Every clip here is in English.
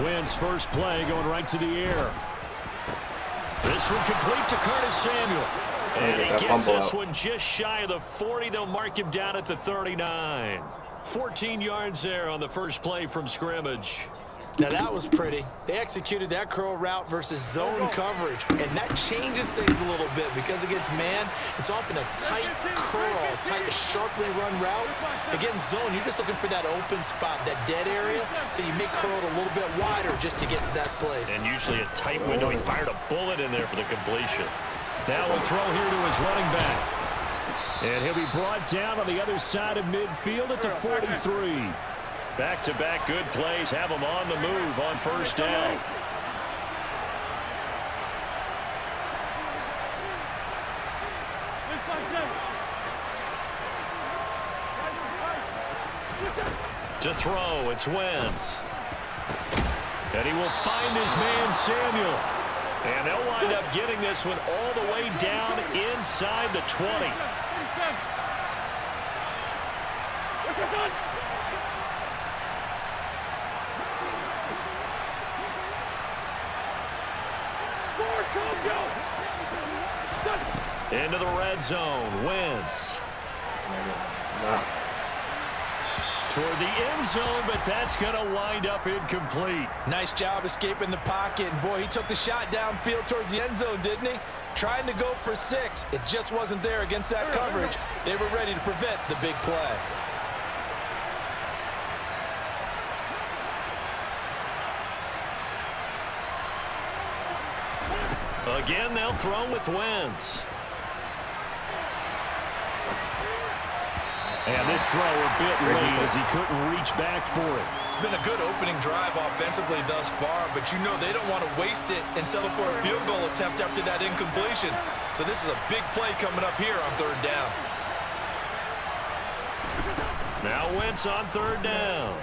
Wins first play, going right to the air. This one complete to Curtis Samuel. And he gets this one just shy of the 40. They'll mark him down at the 39. 14 yards there on the first play from scrimmage. Now that was pretty. They executed that curl route versus zone coverage, and that changes things a little bit because against man, it's often a tight curl, tight, sharply run route. Against zone, you're just looking for that open spot, that dead area, so you may curl it a little bit wider just to get to that place. And usually a tight window. He fired a bullet in there for the completion. Now we'll throw here to his running back. And he'll be brought down on the other side of midfield at the 43. Back-to-back good plays have him on the move on first down. To throw, it's Wentz. And he will find his man, Samuel. And they'll wind up getting this one all the way down inside the 20. Into the red zone, Wentz. Toward the end zone, but that's going to wind up incomplete. Nice job escaping the pocket. And boy, he took the shot downfield towards the end zone, didn't he? Trying to go for 6. It just wasn't there against that coverage. They were ready to prevent the big play. Again, they'll throw with Wentz. And this throw a bit late as he couldn't reach back for it. It's been a good opening drive offensively thus far, but you know they don't want to waste it and settle for a field goal attempt after that incompletion. So this is a big play coming up here on third down. Now Wentz on third down.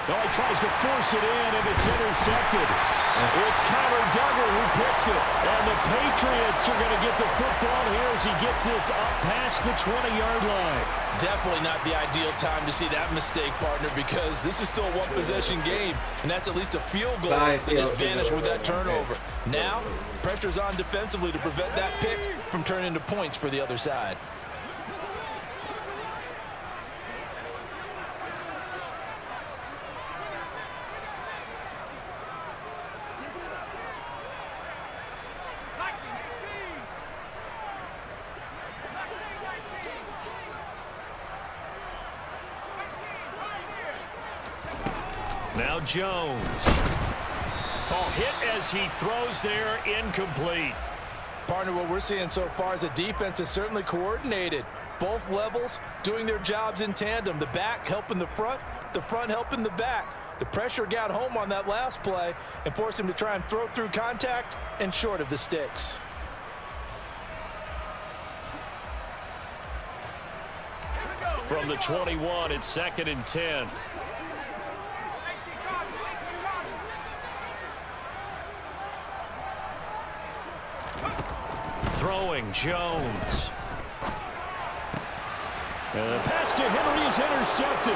Well, he tries to force it in, and it's intercepted. It's Connor Duggar who picks it. And the Patriots are going to get the football here as he gets this up past the 20-yard line. Definitely not the ideal time to see that mistake, partner, because this is still a one-possession game, and that's at least a field goal that just vanished with that turnover. Now, pressure's on defensively to prevent that pick from turning into points for the other side. Now Jones. Oh, hit as he throws there, incomplete. Partner, what we're seeing so far is the defense is certainly coordinated. Both levels doing their jobs in tandem. The back helping the front helping the back. The pressure got home on that last play and forced him to try and throw through contact and short of the sticks. From the 21, it's 2nd and 10. Throwing, Jones. And the pass to Henry is intercepted.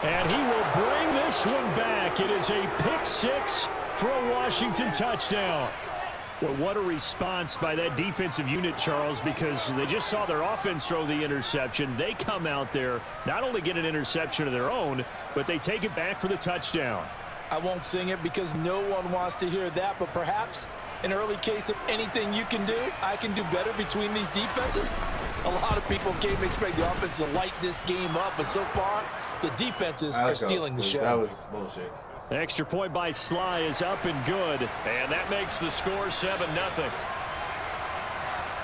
And he will bring this one back. It is a pick six for a Washington touchdown. Well, what a response by that defensive unit, Charles, because they just saw their offense throw the interception. They come out there, not only get an interception of their own, but they take it back for the touchdown. I won't sing it because no one wants to hear that, but perhaps an early case of anything you can do, I can do better between these defenses. A lot of people came expect the offense to light this game up, but so far, the defenses are stealing the show. That was bullshit. The extra point by Sly is up and good, and that makes the score 7-0.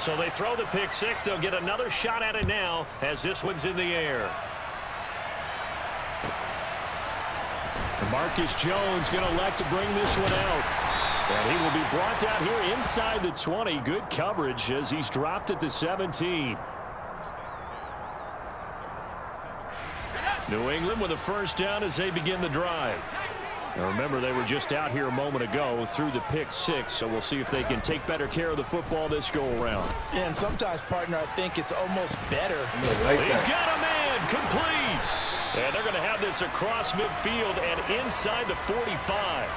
So they throw the pick six. They'll get another shot at it now as this one's in the air. Marcus Jones going to elect to bring this one out. And he will be brought down here inside the 20. Good coverage as he's dropped at the 17. New England with a first down as they begin the drive. Now remember, they were just out here a moment ago through the pick six, so we'll see if they can take better care of the football this go-around. Yeah, and sometimes, partner, I think it's almost better. He's got a man, complete. And they're going to have this across midfield and inside the 45.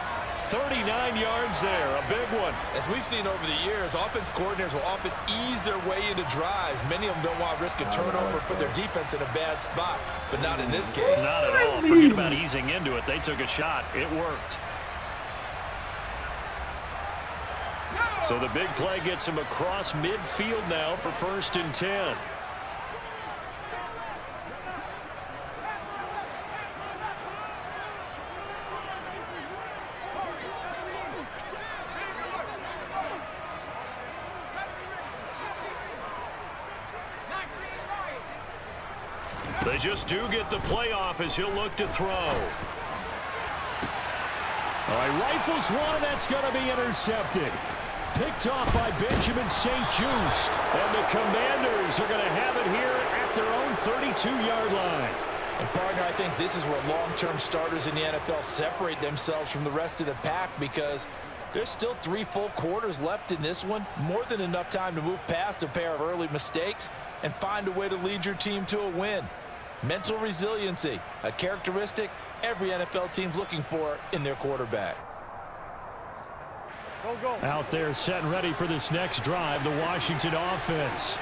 39 yards there, a big one. As we've seen over the years, offense coordinators will often ease their way into drives. Many of them don't want to risk a turnover, put their defense in a bad spot, but not in this case. Not at all. Forget about easing into it. They took a shot. It worked. So the big play gets him across midfield now for 1st and 10. They just do get the playoff as he'll look to throw. All right, rifles one, and that's going to be intercepted. Picked off by Benjamin St-Juste. And the Commanders are going to have it here at their own 32-yard line. And, partner, I think this is where long-term starters in the NFL separate themselves from the rest of the pack because there's still 3 full quarters left in this one. More than enough time to move past a pair of early mistakes and find a way to lead your team to a win. Mental resiliency, a characteristic every NFL team's looking for in their quarterback. Out there set and ready for this next drive, the Washington offense.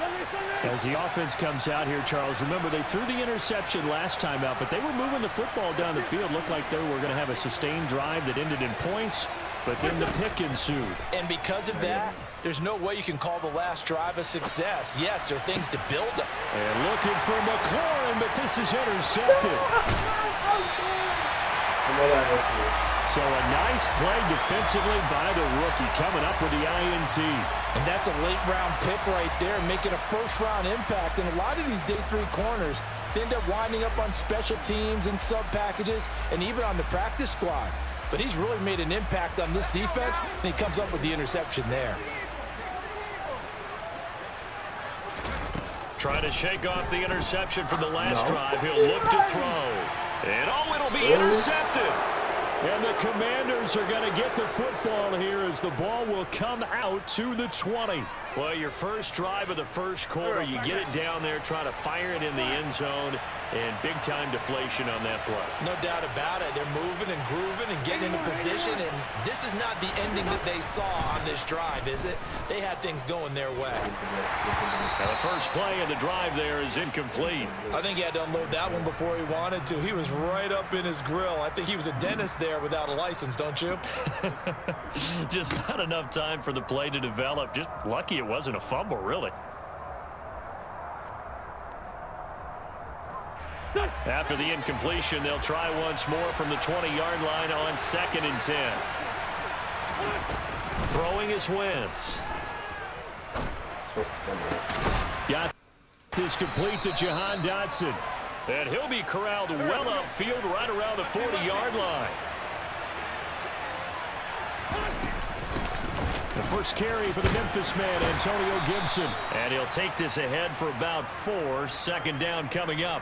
As the offense comes out here, Charles, remember they threw the interception last time out, but they were moving the football down the field. Looked like they were going to have a sustained drive that ended in points, but then the pick ensued. And because of that, there's no way you can call the last drive a success. Yes, there are things to build up. And looking for McLaurin, but this is intercepted. So a nice play defensively by the rookie coming up with the INT. And that's a late-round pick right there, making a first-round impact. And a lot of these day 3 corners, they end up winding up on special teams and sub-packages and even on the practice squad. But he's really made an impact on this defense, and he comes up with the interception there. Trying to shake off the interception from the last drive. He'll look to throw. And it'll be intercepted. And the Commanders are going to get the football here as the ball will come out to the 20. Well, your first drive of the first quarter, you get it down there, trying to fire it in the end zone, and big-time deflation on that play. No doubt about it. They're moving and grooving and getting into position, and this is not the ending that they saw on this drive, is it? They had things going their way. Now the first play of the drive there is incomplete. I think he had to unload that one before he wanted to. He was right up in his grill. I think he was a dentist there without a license, don't you? Just not enough time for the play to develop. Just lucky it wasn't a fumble, really. After the incompletion, they'll try once more from the 20-yard line on 2nd and 10. Throwing is Wentz. Got this complete to Jahan Dotson. And he'll be corralled well upfield right around the 40-yard line. The first carry for the Memphis man, Antonio Gibson. And he'll take this ahead for about 4. 2nd down coming up.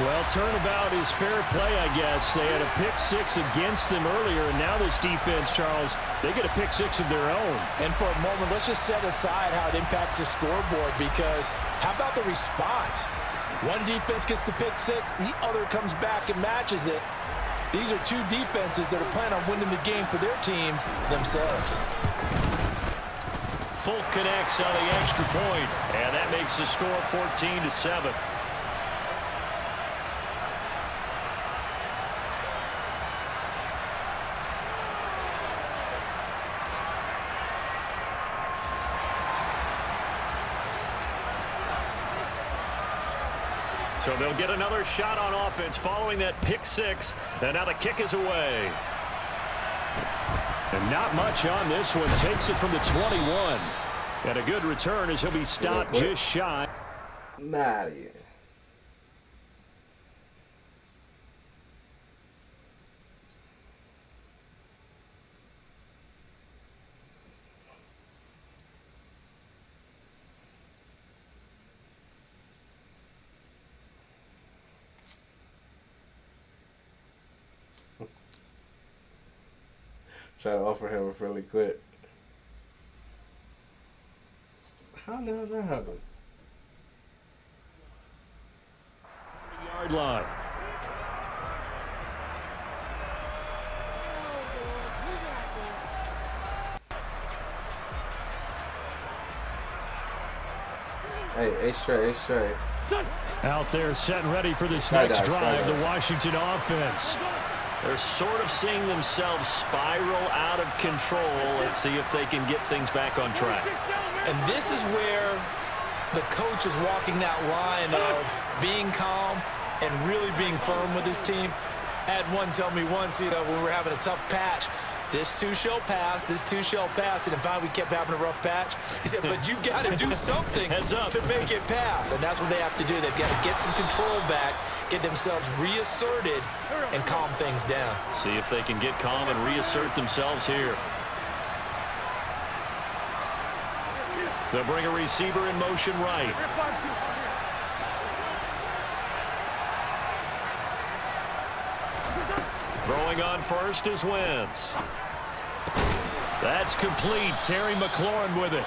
Well, turnabout is fair play, I guess. They had a pick six against them earlier, and now this defense, Charles, they get a pick six of their own. And for a moment, let's just set aside how it impacts the scoreboard, because how about the response? One defense gets the pick six, the other comes back and matches it. These are two defenses that are planning on winning the game for their teams themselves. Folk connects on the extra point, and that makes the score 14-7. So they'll get another shot on offense following that pick six, and now the kick is away. And not much on this one. Takes it from the 21. And a good return as he'll be stopped just shy. Maddie. Try to offer him a really quick. How did that happen? Yard line. Hey, straight. Out there set and ready for this next drive, the Washington offense. They're sort of seeing themselves spiral out of control. Let's see if they can get things back on track. And this is where the coach is walking that line of being calm and really being firm with his team. I had one tell me once, when we were having a tough patch, this too shall pass, this too shall pass. And in fact, we kept having a rough patch. He said, but you got to do something to make it pass. And that's what they have to do. They've got to get some control back, get themselves reasserted, and calm things down. See if they can get calm and reassert themselves here. They'll bring a receiver in motion right. Throwing on first is Wentz. That's complete. Terry McLaurin with it.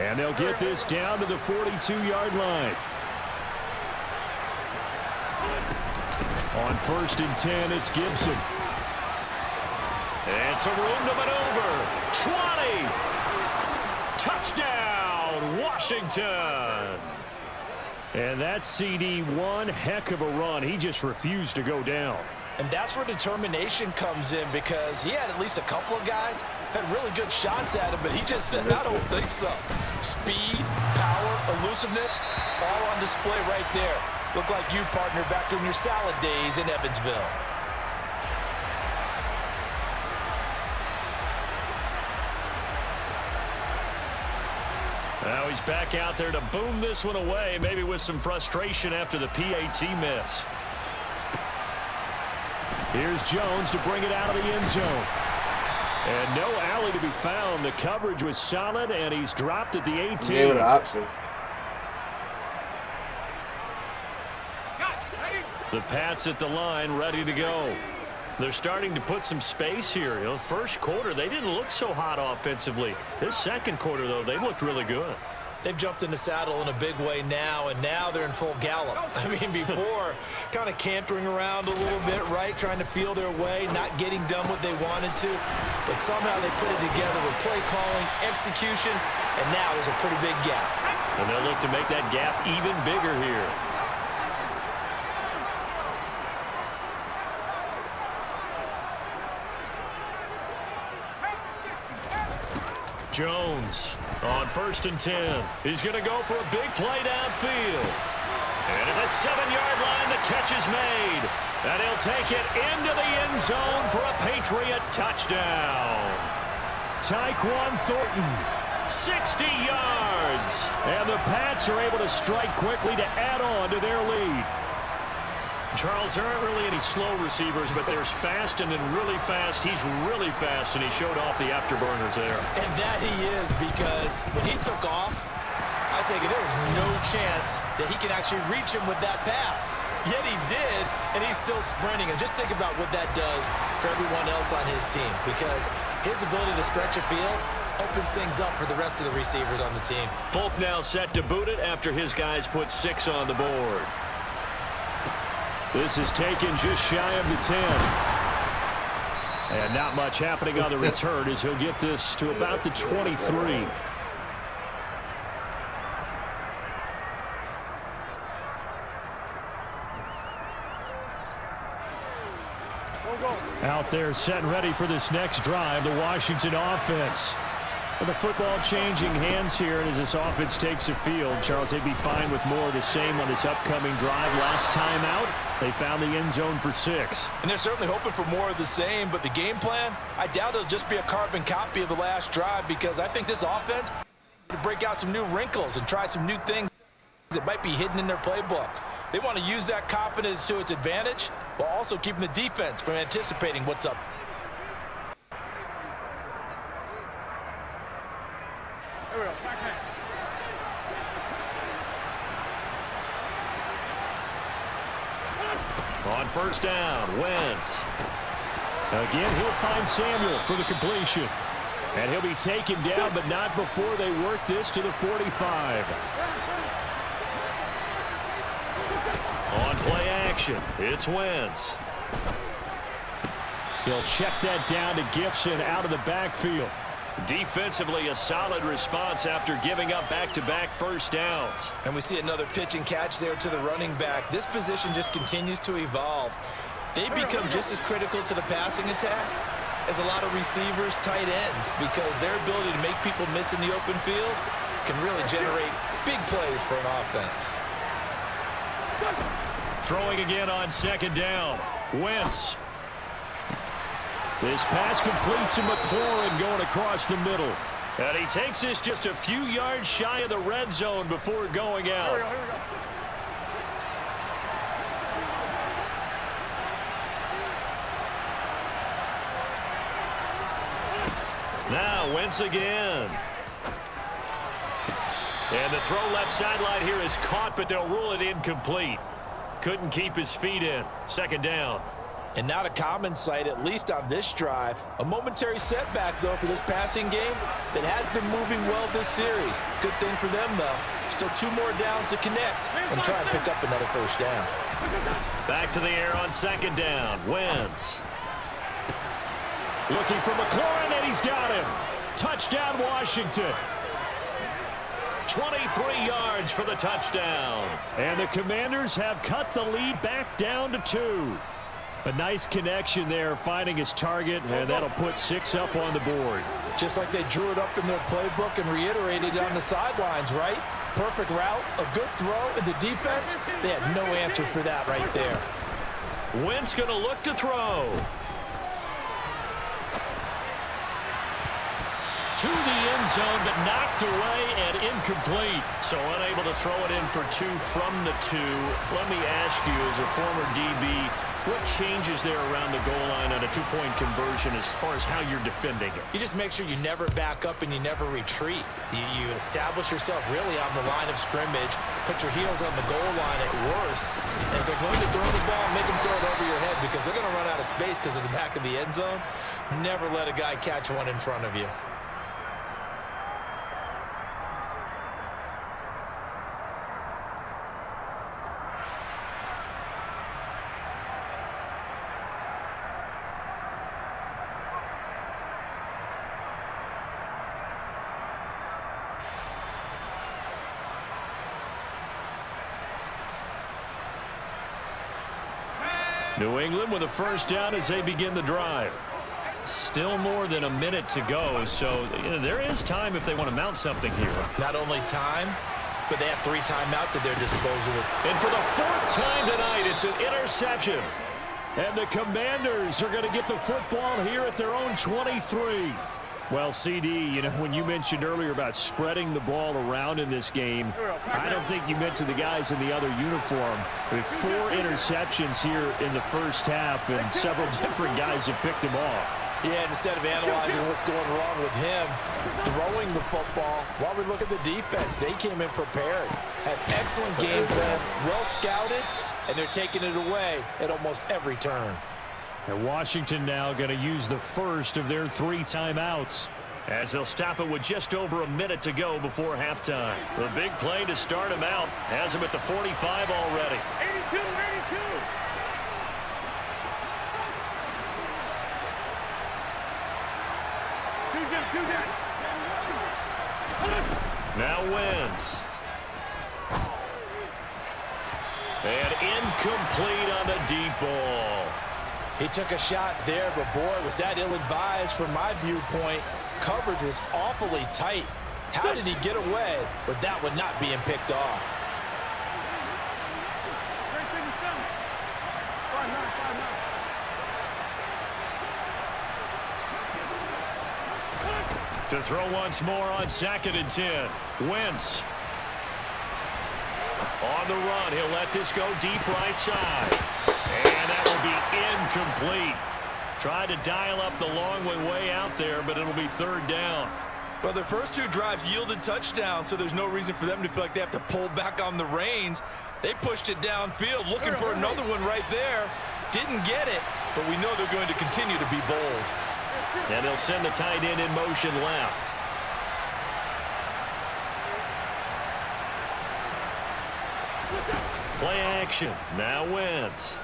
And they'll get this down to the 42-yard line. On 1st and 10, it's Gibson. And some room to maneuver. 20. Touchdown, Washington. And that CD, one heck of a run. He just refused to go down. And that's where determination comes in, because he had at least a couple of guys had really good shots at him, but he just said, I don't think so. Speed, power, elusiveness, all on display right there. Look like you, partner, back in your salad days in Evansville. Now he's back out there to boom this one away, maybe with some frustration after the PAT miss. Here's Jones to bring it out of the end zone. And no alley to be found. The coverage was solid, and he's dropped at the 18. Gave it an option. The Pats at the line, ready to go. They're starting to put some space here. First quarter, they didn't look so hot offensively. This second quarter, though, they looked really good. They've jumped in the saddle in a big way now, and now they're in full gallop. I mean, before, kind of cantering around a little bit, right, trying to feel their way, not getting done what they wanted to. But somehow they put it together with play calling, execution, and now there's a pretty big gap. And they'll look to make that gap even bigger here. Jones on 1st and 10. He's going to go for a big play downfield. And at the 7-yard line, the catch is made. And he'll take it into the end zone for a Patriot touchdown. Tyquan Thornton, 60 yards. And the Pats are able to strike quickly to add on to their lead. Charles, there aren't really any slow receivers, but there's fast and then really fast. He's really fast, and he showed off the afterburners there. And that he is, because when he took off, I was thinking there was no chance that he can actually reach him with that pass. Yet he did, and he's still sprinting. And just think about what that does for everyone else on his team, because his ability to stretch a field opens things up for the rest of the receivers on the team. Folk now set to boot it after his guys put 6 on the board. This is taken just shy of the 10. And not much happening on the return as he'll get this to about the 23. Out there set and ready for this next drive, the Washington offense. With the football changing hands here as this offense takes the field. Charles, they'd be fine with more of the same on this upcoming drive. Last time out, they found the end zone for 6. And they're certainly hoping for more of the same, but the game plan, I doubt it'll just be a carbon copy of the last drive, because I think this offense will break out some new wrinkles and try some new things that might be hidden in their playbook. They want to use that confidence to its advantage while also keeping the defense from anticipating what's up. On first down, Wentz. Again, he'll find Samuel for the completion. And he'll be taken down, but not before they work this to the 45. On play action, it's Wentz. He'll check that down to Gibson out of the backfield. Defensively, a solid response after giving up back-to-back first downs. And we see another pitch and catch there to the running back. This position just continues to evolve. They become just as critical to the passing attack as a lot of receivers, tight ends, because their ability to make people miss in the open field can really generate big plays for an offense. Throwing again on second down. Wentz. This pass complete to McLaurin going across the middle. And he takes this just a few yards shy of the red zone before going out. Now Wentz again. And the throw left sideline here is caught, but they'll rule it incomplete. Couldn't keep his feet in. Second down. And not a common sight, at least on this drive. A momentary setback, though, for this passing game that has been moving well this series. Good thing for them, though. Still 2 more downs to connect and try and pick up another first down. Back to the air on second down. Wentz. Looking for McLaurin, and he's got him. Touchdown, Washington. 23 yards for the touchdown. And the Commanders have cut the lead back down to 2. A nice connection there, finding his target, and that'll put 6 up on the board. Just like they drew it up in their playbook and reiterated it on the sidelines, right? Perfect route, a good throw, and the defense, they had no answer for that right there. Wentz going to look to throw. To the end zone, but knocked away and incomplete. So unable to throw it in for 2 from the 2. Let me ask you, as a former DB, what changes there around the goal line on a 2-point conversion as far as how you're defending it? You just make sure you never back up and you never retreat. You establish yourself really on the line of scrimmage, put your heels on the goal line at worst. And if they're going to throw the ball, make them throw it over your head, because they're going to run out of space because of the back of the end zone. Never let a guy catch one in front of you. New England with a first down as they begin the drive. Still more than a minute to go, so there is time if they want to mount something here. Not only time, but they have 3 timeouts at their disposal. And for the 4th time tonight, it's an interception. And the Commanders are going to get the football here at their own 23. Well, CD, when you mentioned earlier about spreading the ball around in this game, I don't think you meant to the guys in the other uniform. With 4 interceptions here in the first half, and several different guys have picked them off. Yeah, instead of analyzing what's going wrong with him, throwing the football, while we look at the defense, they came in prepared, had excellent game plan, well scouted, and they're taking it away at almost every turn. And Washington now going to use the first of their 3 timeouts, as they'll stop it with just over a minute to go before halftime. The big play to start him out has him at the 45 already. 82. Now wins. And incomplete on the deep ball. He took a shot there, but boy, was that ill-advised from my viewpoint. Coverage was awfully tight. How did he get away with that one not being picked off? To throw once more on 2nd and 10. Wentz. On the run, he'll let this go deep right side. And that will be incomplete. Tried to dial up the long way out there, but it'll be 3rd down. Well, their first 2 drives yielded touchdowns, so there's no reason for them to feel like they have to pull back on the reins. They pushed it downfield, looking for another one right there. Didn't get it, but we know they're going to continue to be bold. And they'll send the tight end in motion left. Play action. Now Wentz.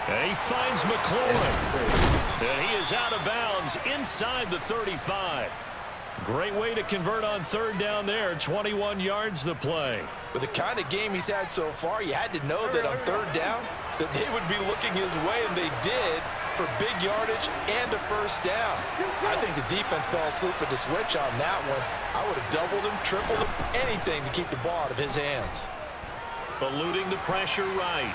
And he finds McLaurin. And he is out of bounds inside the 35. Great way to convert on 3rd down there. 21 yards the play. With the kind of game he's had so far, you had to know that on 3rd down that they would be looking his way, and they did, for big yardage and a 1st down. I think the defense fell asleep with the switch on that one. I would have doubled him, tripled him, anything to keep the ball out of his hands. Eluding the pressure right.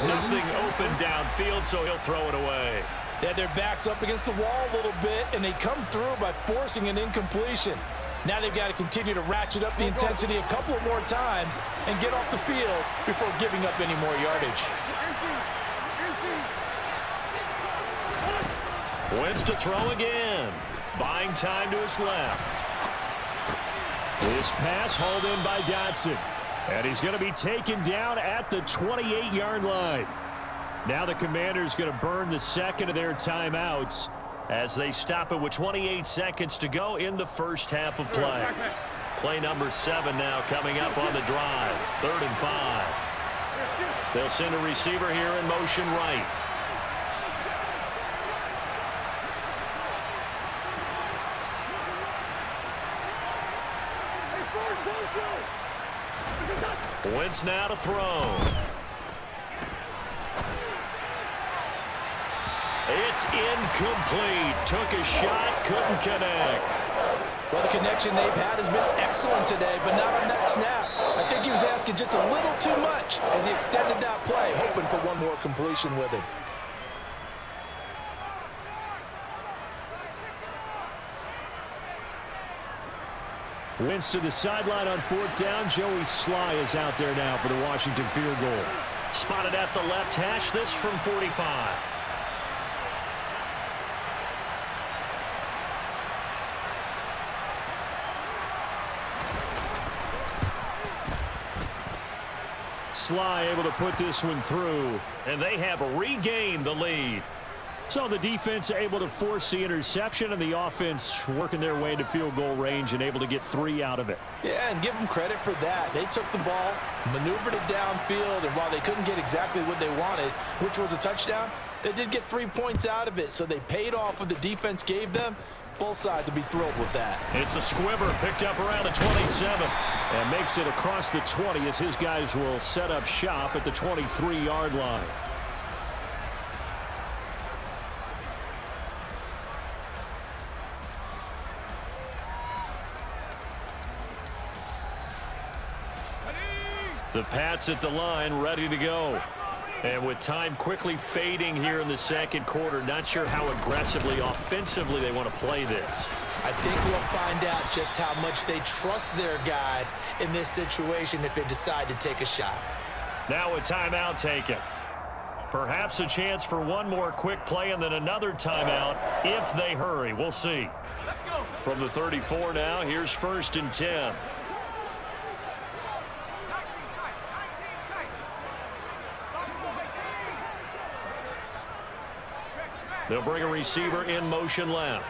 Nothing open downfield, so he'll throw it away. They had their backs up against the wall a little bit, and they come through by forcing an incompletion. Now they've got to continue to ratchet up the intensity a couple of more times and get off the field before giving up any more yardage. Wentz to throw again. Buying time to his left. This pass hauled in by Dotson. And he's going to be taken down at the 28-yard line. Now the Commanders going to burn the 2nd of their timeouts as they stop it with 28 seconds to go in the first half of play. Play number 7 now coming up on the drive. 3rd and 5. They'll send a receiver here in motion right. Wentz now to throw. It's incomplete. Took a shot, couldn't connect. Well, the connection they've had has been excellent today, but not on that snap. I think he was asking just a little too much as he extended that play, hoping for one more completion with him. Wentz to the sideline on 4th down. Joey Sly is out there now for the Washington field goal. Spotted at the left hash, this from 45. Sly able to put this one through, and they have regained the lead. So the defense able to force the interception, and the offense working their way into field goal range and able to get 3 out of it. Yeah, and give them credit for that. They took the ball, maneuvered it downfield, and while they couldn't get exactly what they wanted, which was a touchdown, they did get 3 points out of it, so they paid off what the defense gave them. Both sides will be thrilled with that. It's a squibber picked up around the 27 and makes it across the 20 as his guys will set up shop at the 23-yard line. The Pats at the line, ready to go. And with time quickly fading here in the 2nd quarter, not sure how aggressively, offensively they want to play this. I think we'll find out just how much they trust their guys in this situation if they decide to take a shot. Now a timeout taken. Perhaps a chance for one more quick play and then another timeout if they hurry. We'll see. From the 34 now, here's 1st and 10. They'll bring a receiver in motion left.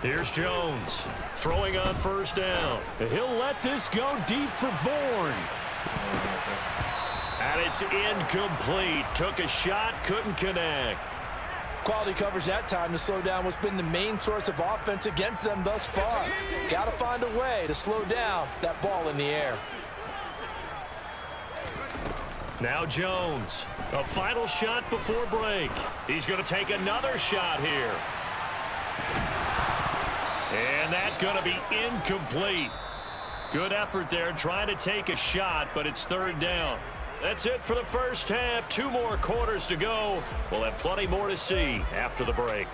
Here's Jones throwing on 1st down. He'll let this go deep for Bourne. And it's incomplete. Took a shot, couldn't connect. Quality coverage that time to slow down what's been the main source of offense against them thus far. Got to find a way to slow down that ball in the air. Now Jones, a final shot before break. He's going to take another shot here. And that's going to be incomplete. Good effort there trying to take a shot, but it's 3rd down. That's it for the first half. 2 more quarters to go. We'll have plenty more to see after the break.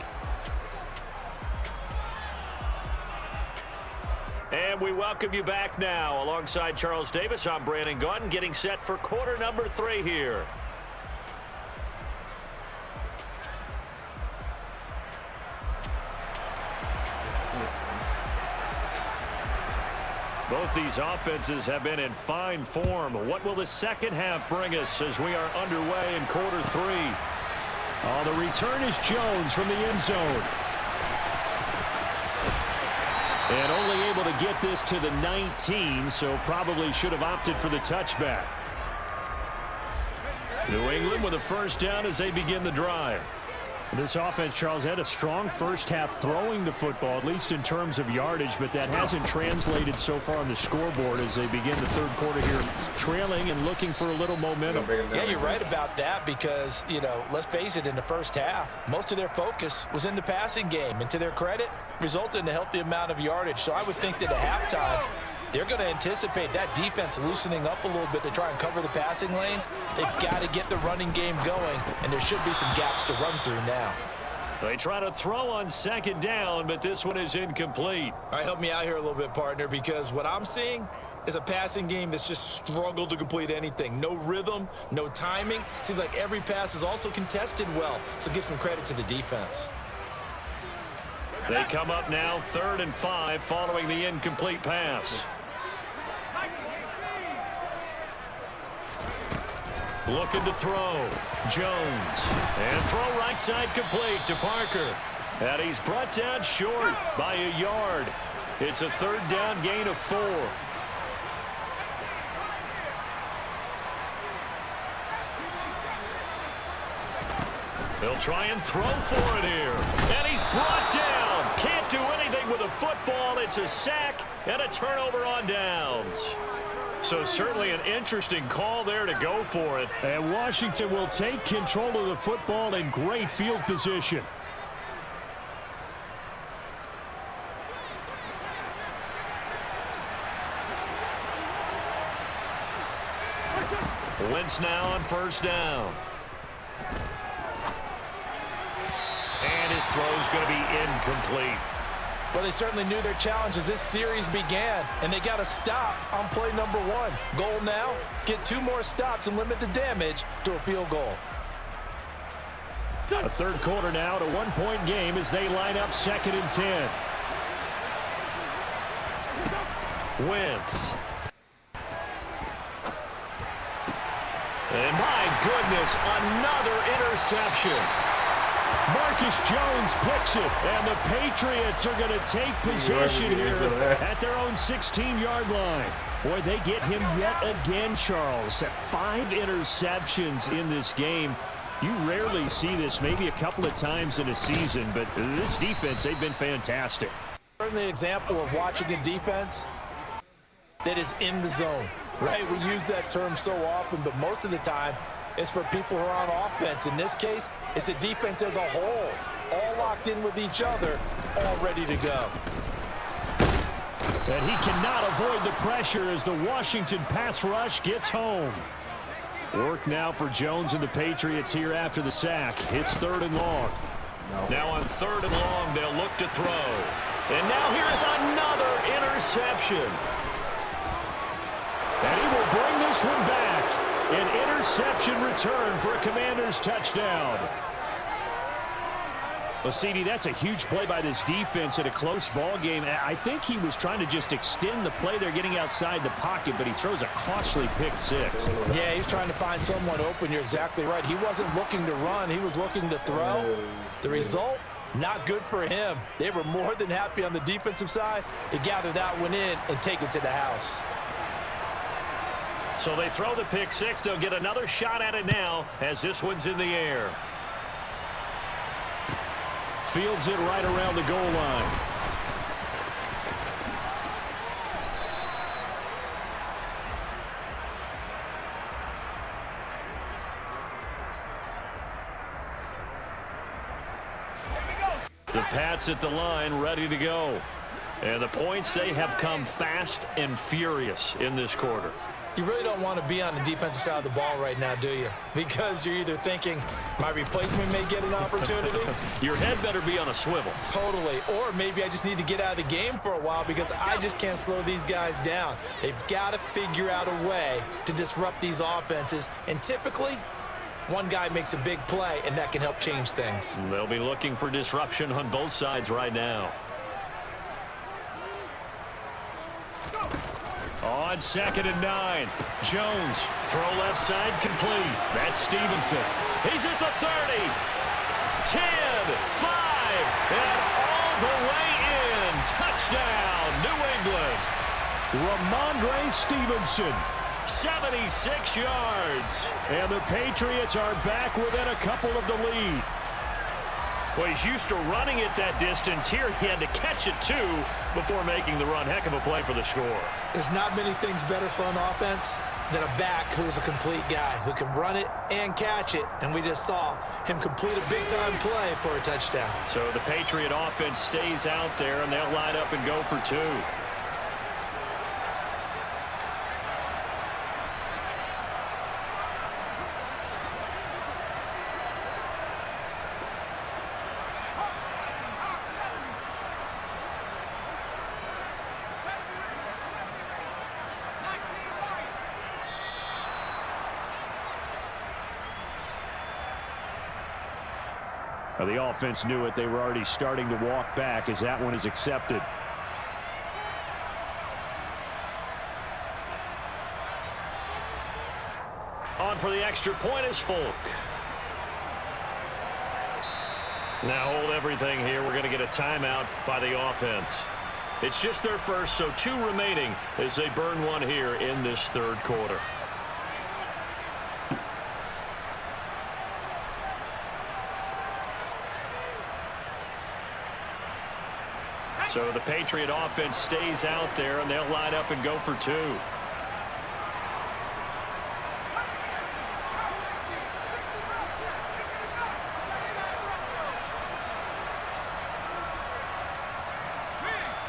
And we welcome you back now. Alongside Charles Davis, I'm Brandon Gaudin, getting set for quarter number 3 here. Both these offenses have been in fine form. What will the second half bring us as we are underway in quarter 3? Oh, the return is Jones from the end zone. And only able to get this to the 19, so probably should have opted for the touchback. New England with a 1st down as they begin the drive. This offense, Charles, had a strong first half throwing the football, at least in terms of yardage, but that hasn't translated so far on the scoreboard as they begin the 3rd quarter here, trailing and looking for a little momentum. Yeah, you're right about that because, you know, let's face it, in the first half, most of their focus was in the passing game, and to their credit, resulted in a healthy amount of yardage. So I would think that at halftime, they're going to anticipate that defense loosening up a little bit to try and cover the passing lanes. They've got to get the running game going, and there should be some gaps to run through now. They try to throw on 2nd down, but this one is incomplete. All right, help me out here a little bit, partner, because what I'm seeing is a passing game that's just struggled to complete anything. No rhythm, no timing. Seems like every pass is also contested well, so give some credit to the defense. They come up now 3rd and 5 following the incomplete pass. Looking to throw. Jones. And throw right side complete to Parker. And he's brought down short by a yard. It's a 3rd down gain of 4. They'll try and throw for it here. And he's brought down. Can't do anything with a football. It's a sack and a turnover on downs. So certainly an interesting call there to go for it. And Washington will take control of the football in great field position. Wentz now on 1st down. And his throw's going to be incomplete. Well, they certainly knew their challenge as this series began, and they got to stop on play number 1. Goal now, get 2 more stops and limit the damage to a field goal. A 3rd quarter now at a 1-point game as they line up 2nd and 10. Wentz. And my goodness, another interception. Marcus Jones picks it, and the Patriots are going to take possession here at their own 16-yard line. Boy, they get him yet again, Charles. 5 interceptions in this game. You rarely see this, maybe a couple of times in a season, but this defense, they've been fantastic. Certainly an example of watching a defense that is in the zone, right? We use that term so often, but most of the time, it's for people who are on offense. In this case, it's the defense as a whole, all locked in with each other, all ready to go. And he cannot avoid the pressure as the Washington pass rush gets home. Work now for Jones and the Patriots here after the sack. It's 3rd and long. Now on 3rd and long, they'll look to throw. And now here's another interception. interception. And he will bring this one back. An interception return for a Commanders touchdown. Well, CD, that's a huge play by this defense in a close ball game. I think he was trying to just extend the play. They're getting outside the pocket, but he throws a costly pick six. Yeah, he's trying to find someone open. You're exactly right. He wasn't looking to run. He was looking to throw. The result, not good for him. They were more than happy on the defensive side to gather that one in and take it to the house. So they throw the pick six. They'll get another shot at it now as this one's in the air. Fields it right around the goal line. The Pats at the line, ready to go. And the points, they have come fast and furious in this quarter. You really don't want to be on the defensive side of the ball right now, do you? Because you're either thinking, my replacement may get an opportunity. Your head better be on a swivel. Totally. Or maybe I just need to get out of the game for a while because I just can't slow these guys down. They've got to figure out a way to disrupt these offenses. And typically, one guy makes a big play, and that can help change things. They'll be looking for disruption on both sides right now. On 2nd and 9, Jones, throw left side, complete. That's Stevenson. He's at the 30, 10, 5, and all the way in. Touchdown, New England. Ramondre Stevenson, 76 yards. And the Patriots are back within a couple of the lead. Well, he's used to running it that distance. Here he had to catch it, too, before making the run. Heck of a play for the score. There's not many things better for an offense than a back who's a complete guy who can run it and catch it. And we just saw him complete a big-time play for a touchdown. So the Patriot offense stays out there, and they'll line up and go for two. Well, the offense knew it. They were already starting to walk back as that one is accepted. On for the extra point is Folk. Now hold everything here. We're going to get a timeout by the offense. It's just their first, so 2 remaining as they burn one here in this third quarter. So the Patriot offense stays out there, and they'll line up and go for two.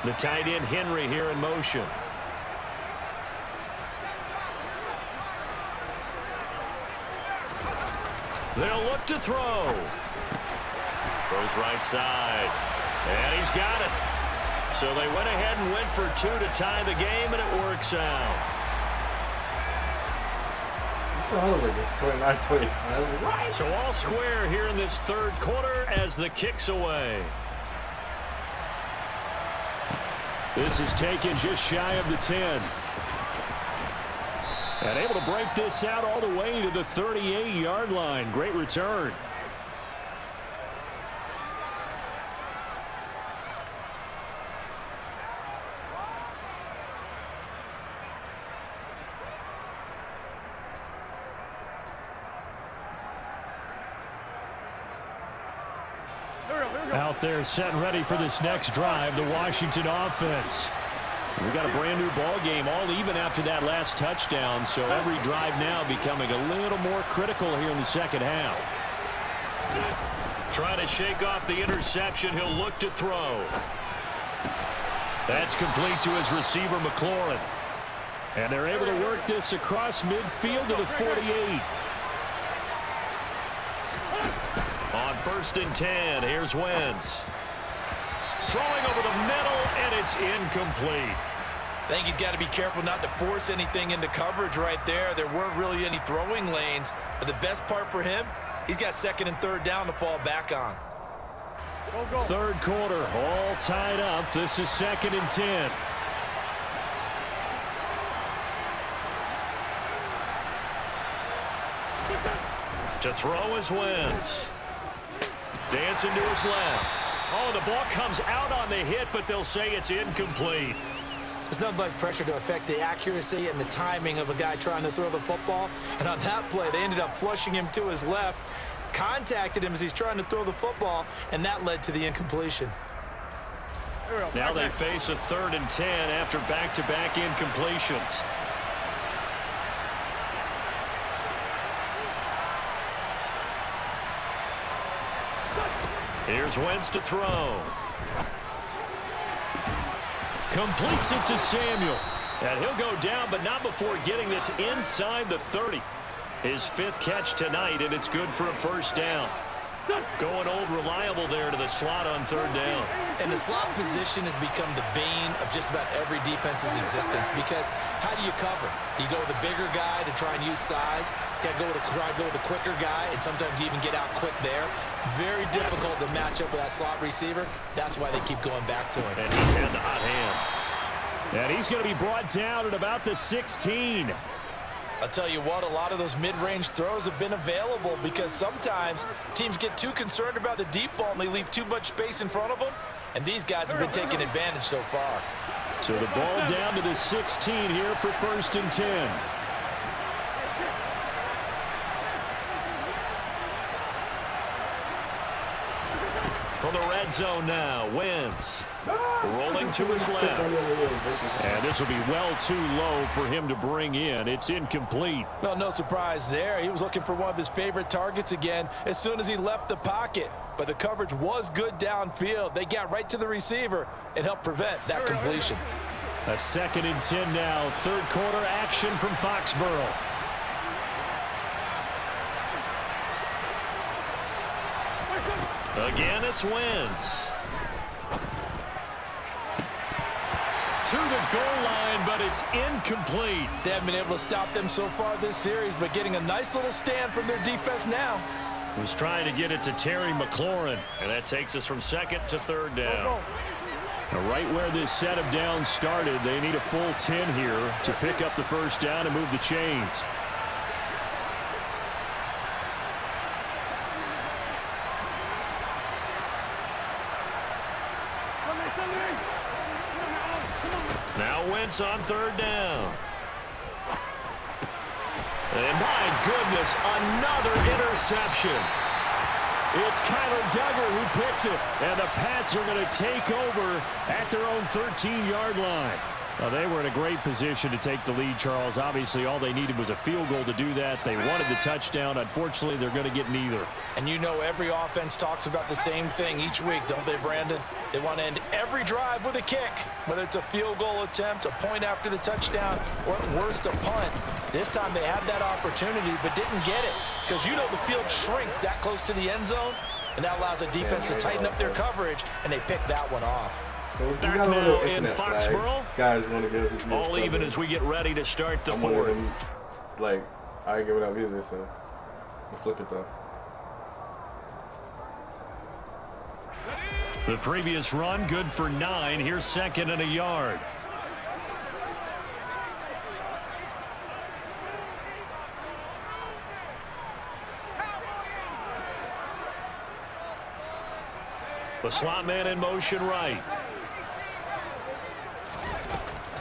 The tight end Henry here in motion. They'll look to throw. Goes right side. And he's got it. So they went ahead and went for two to tie the game, and it works out. 29-25. So all square here in this third quarter as the kick's away. This is taken just shy of the 10. And able to break this out all the way to the 38-yard line. Great return. Out there set and ready for this next drive, the Washington offense. We got a brand new ball game, all even after that last touchdown, so every drive now becoming a little more critical here in the second half. Trying to shake off the interception, he'll look to throw. That's complete to his receiver, McLaurin. And they're able to work this across midfield to the 48. On 1st and 10, here's Wentz. Throwing over the middle, and it's incomplete. I think he's got to be careful not to force anything into coverage right there. There weren't really any throwing lanes. But the best part for him, he's got second and third down to fall back on. Third quarter, all tied up. This is 2nd and 10. To throw is Wentz. Dancing to his left. Oh, the ball comes out on the hit, but they'll say it's incomplete. There's nothing like pressure to affect the accuracy and the timing of a guy trying to throw the football. And on that play, they ended up flushing him to his left, contacted him as he's trying to throw the football, and that led to the incompletion. Now they face a 3rd and 10 after back-to-back incompletions. Here's Wentz to throw. Completes it to Samuel. And he'll go down, but not before getting this inside the 30. His 5th catch tonight, and it's good for a first down. Going old reliable there to the slot on 3rd down. And the slot position has become the bane of just about every defense's existence, because how do you cover? Do you go with a bigger guy to try and use size? You got to try to go with a quicker guy, and sometimes you even get out quick there. Very difficult to match up with that slot receiver. That's why they keep going back to him. And he's had the hot hand. And he's going to be brought down at about the 16. I'll tell you what, a lot of those mid-range throws have been available because sometimes teams get too concerned about the deep ball and they leave too much space in front of them, and these guys have been taking advantage so far. So the ball down to the 16 here for 1st and 10. For the red zone now, Wentz. Rolling to his left. And this will be well too low for him to bring in. It's incomplete. Well, no surprise there. He was looking for one of his favorite targets again as soon as he left the pocket. But the coverage was good downfield. They got right to the receiver and helped prevent that completion. A 2nd and 10 now. 3rd quarter action from Foxborough. Again, it's Wentz. To the goal line, but it's incomplete. They haven't been able to stop them so far this series, but getting a nice little stand from their defense now. Was trying to get it to Terry McLaurin, and that takes us from 2nd to 3rd down. Now, right where this set of downs started, they need a full 10 here to pick up the first down and move the chains. Now Wentz on 3rd down. And my goodness, another interception. It's Kyler Duggar who picks it, and the Pats are going to take over at their own 13-yard line. Well, they were in a great position to take the lead, Charles. Obviously, all they needed was a field goal to do that. They wanted the touchdown. Unfortunately, they're going to get neither. And you know every offense talks about the same thing each week, don't they, Brandon? They want to end every drive with a kick, whether it's a field goal attempt, a point after the touchdown, or at worst, a punt. This time they had that opportunity but didn't get it because you know the field shrinks that close to the end zone, and that allows the defense to tighten up their coverage, and they picked that one off. So Back now in Foxborough. All even as we get ready to start the 4th. Like, I ain't give it up either, so I'll flip it though. The previous run good for 9. Here's 2nd and a yard. The slot man in motion right.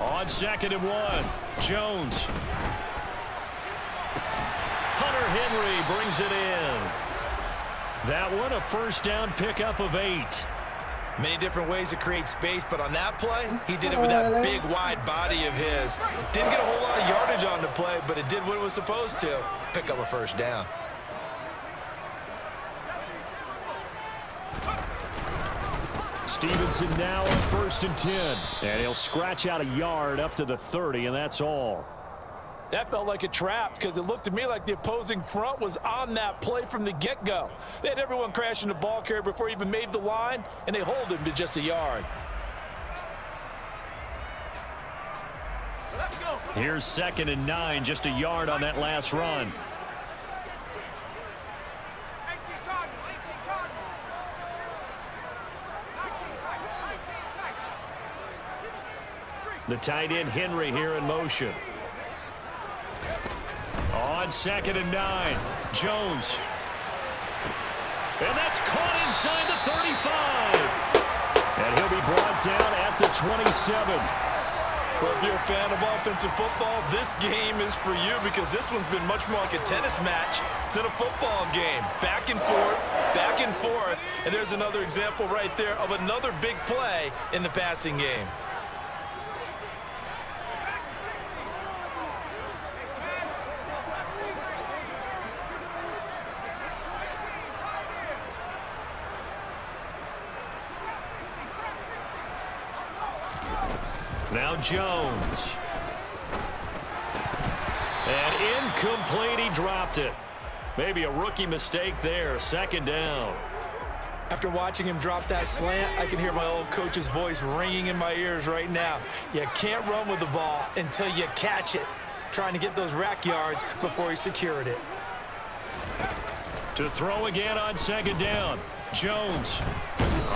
On 2nd and 1, Jones. Hunter Henry brings it in. That one a first down pickup of 8. Many different ways to create space, but on that play, he did it with that big, wide body of his. Didn't get a whole lot of yardage on the play, but it did what it was supposed to. Pick up a first down. Stevenson now on 1st and 10. And he'll scratch out a yard up to the 30, and that's all. That felt like a trap because it looked to me like the opposing front was on that play from the get-go. They had everyone crashing the ball carrier before he even made the line, and they hold him to just a yard. Here's 2nd and 9, just a yard on that last run. The tight end Henry here in motion. On 2nd and 9, Jones. And that's caught inside the 35. And he'll be brought down at the 27. Well, if you're a fan of offensive football, this game is for you because this one's been much more like a tennis match than a football game. Back and forth, and there's another example right there of another big play in the passing game. Now Jones. And incomplete, he dropped it. Maybe a rookie mistake there, 2nd down. After watching him drop that slant, I can hear my old coach's voice ringing in my ears right now. You can't run with the ball until you catch it. Trying to get those rack yards before he secured it. To throw again on 2nd down. Jones.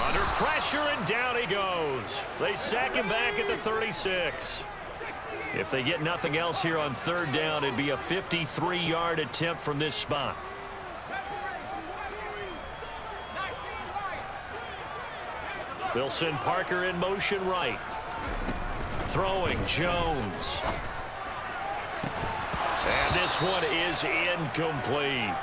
Under pressure, and down he goes. They sack him back at the 36. If they get nothing else here on 3rd down, it'd be a 53-yard attempt from this spot. They'll send Parker in motion right. Throwing Jones. And this one is incomplete.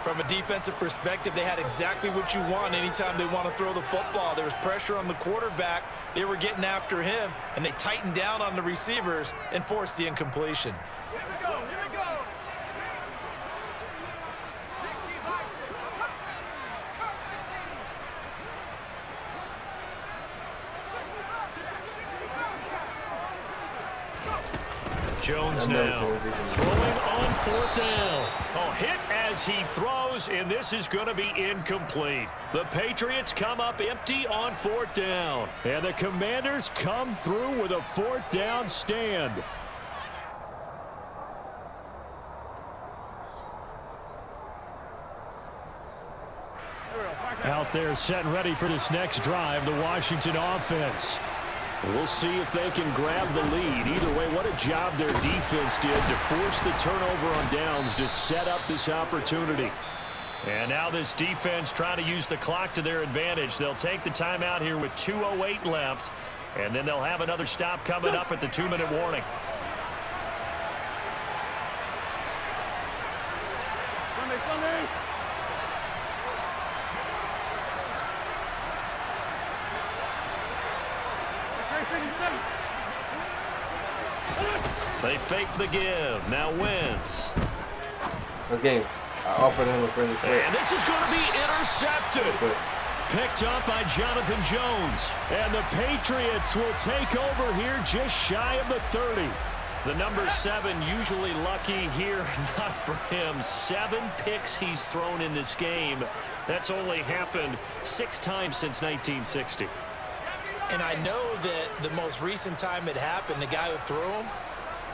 From a defensive perspective, they had exactly what you want anytime they want to throw the football. There was pressure on the quarterback. They were getting after him, and they tightened down on the receivers and forced the incompletion. Jones now throwing on 4th down. Oh, hit as he throws, and this is going to be incomplete. The Patriots come up empty on 4th down. And the Commanders come through with a 4th down stand. Out there set and ready for this next drive, the Washington offense. We'll see if they can grab the lead. Either way, what a job their defense did to force the turnover on downs to set up this opportunity. And now this defense trying to use the clock to their advantage. They'll take the timeout here with 2:08 left, and then they'll have another stop coming up at the 2-minute warning. They fake the give. Now Wentz. This game, I offered him a friendly play. And this is going to be intercepted. Picked up by Jonathan Jones. And the Patriots will take over here just shy of the 30. The number 7 usually lucky here. Not for him. 7 picks he's thrown in this game. That's only happened 6 times since 1960. And I know that the most recent time it happened, the guy who threw him,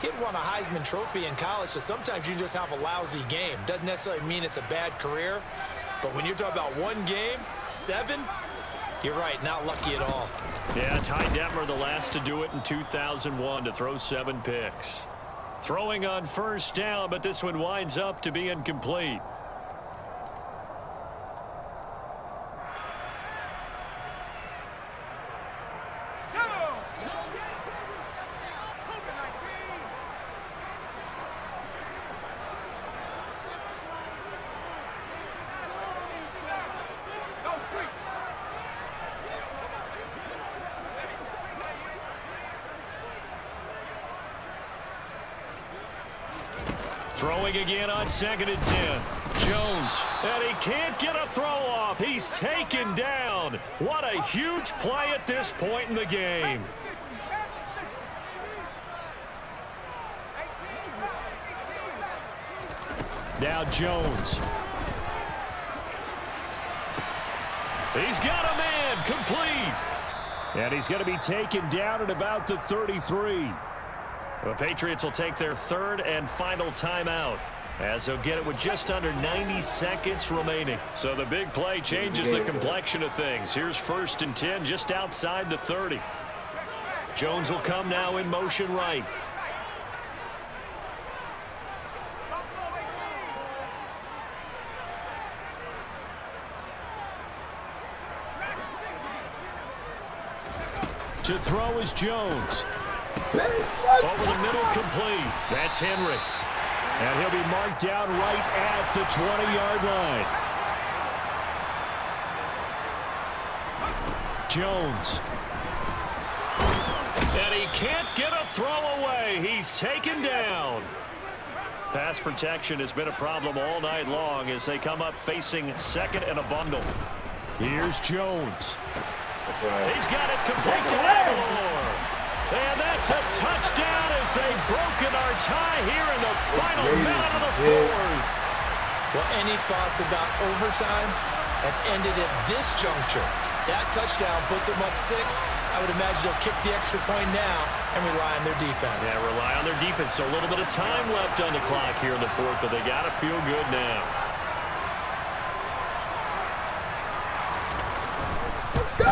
he'd won a Heisman Trophy in college, so sometimes you just have a lousy game. Doesn't necessarily mean it's a bad career, but when you're talking about one game, 7, you're right, not lucky at all. Yeah, Ty Detmer, the last to do it in 2001, to throw 7 picks. Throwing on 1st down, but this one winds up to be incomplete. Throwing again on 2nd and 10. Jones, and he can't get a throw off. He's taken down. What a huge play at this point in the game. Now Jones. He's got a man, complete. And he's going to be taken down at about the 33. The Patriots will take their third and final timeout, as they'll get it with just under 90 seconds remaining. So the big play changes the complexion of things. Here's 1st and 10 just outside the 30. Jones will come now in motion right. To throw is Jones. Over the middle, complete. That's Henry. And he'll be marked down right at the 20-yard line. Jones. And he can't get a throw away. He's taken down. Pass protection has been a problem all night long as they come up facing second and a bundle. Here's Jones. He's got it complete to Aguilar. And that's a touchdown as they've broken our tie here in the final minute of the fourth. Well, any thoughts about overtime have ended at this juncture. That touchdown puts them up 6. I would imagine they'll kick the extra point now and rely on their defense. Yeah, rely on their defense. So a little bit of time left on the clock here in the fourth, but they got to feel good now. Let's go!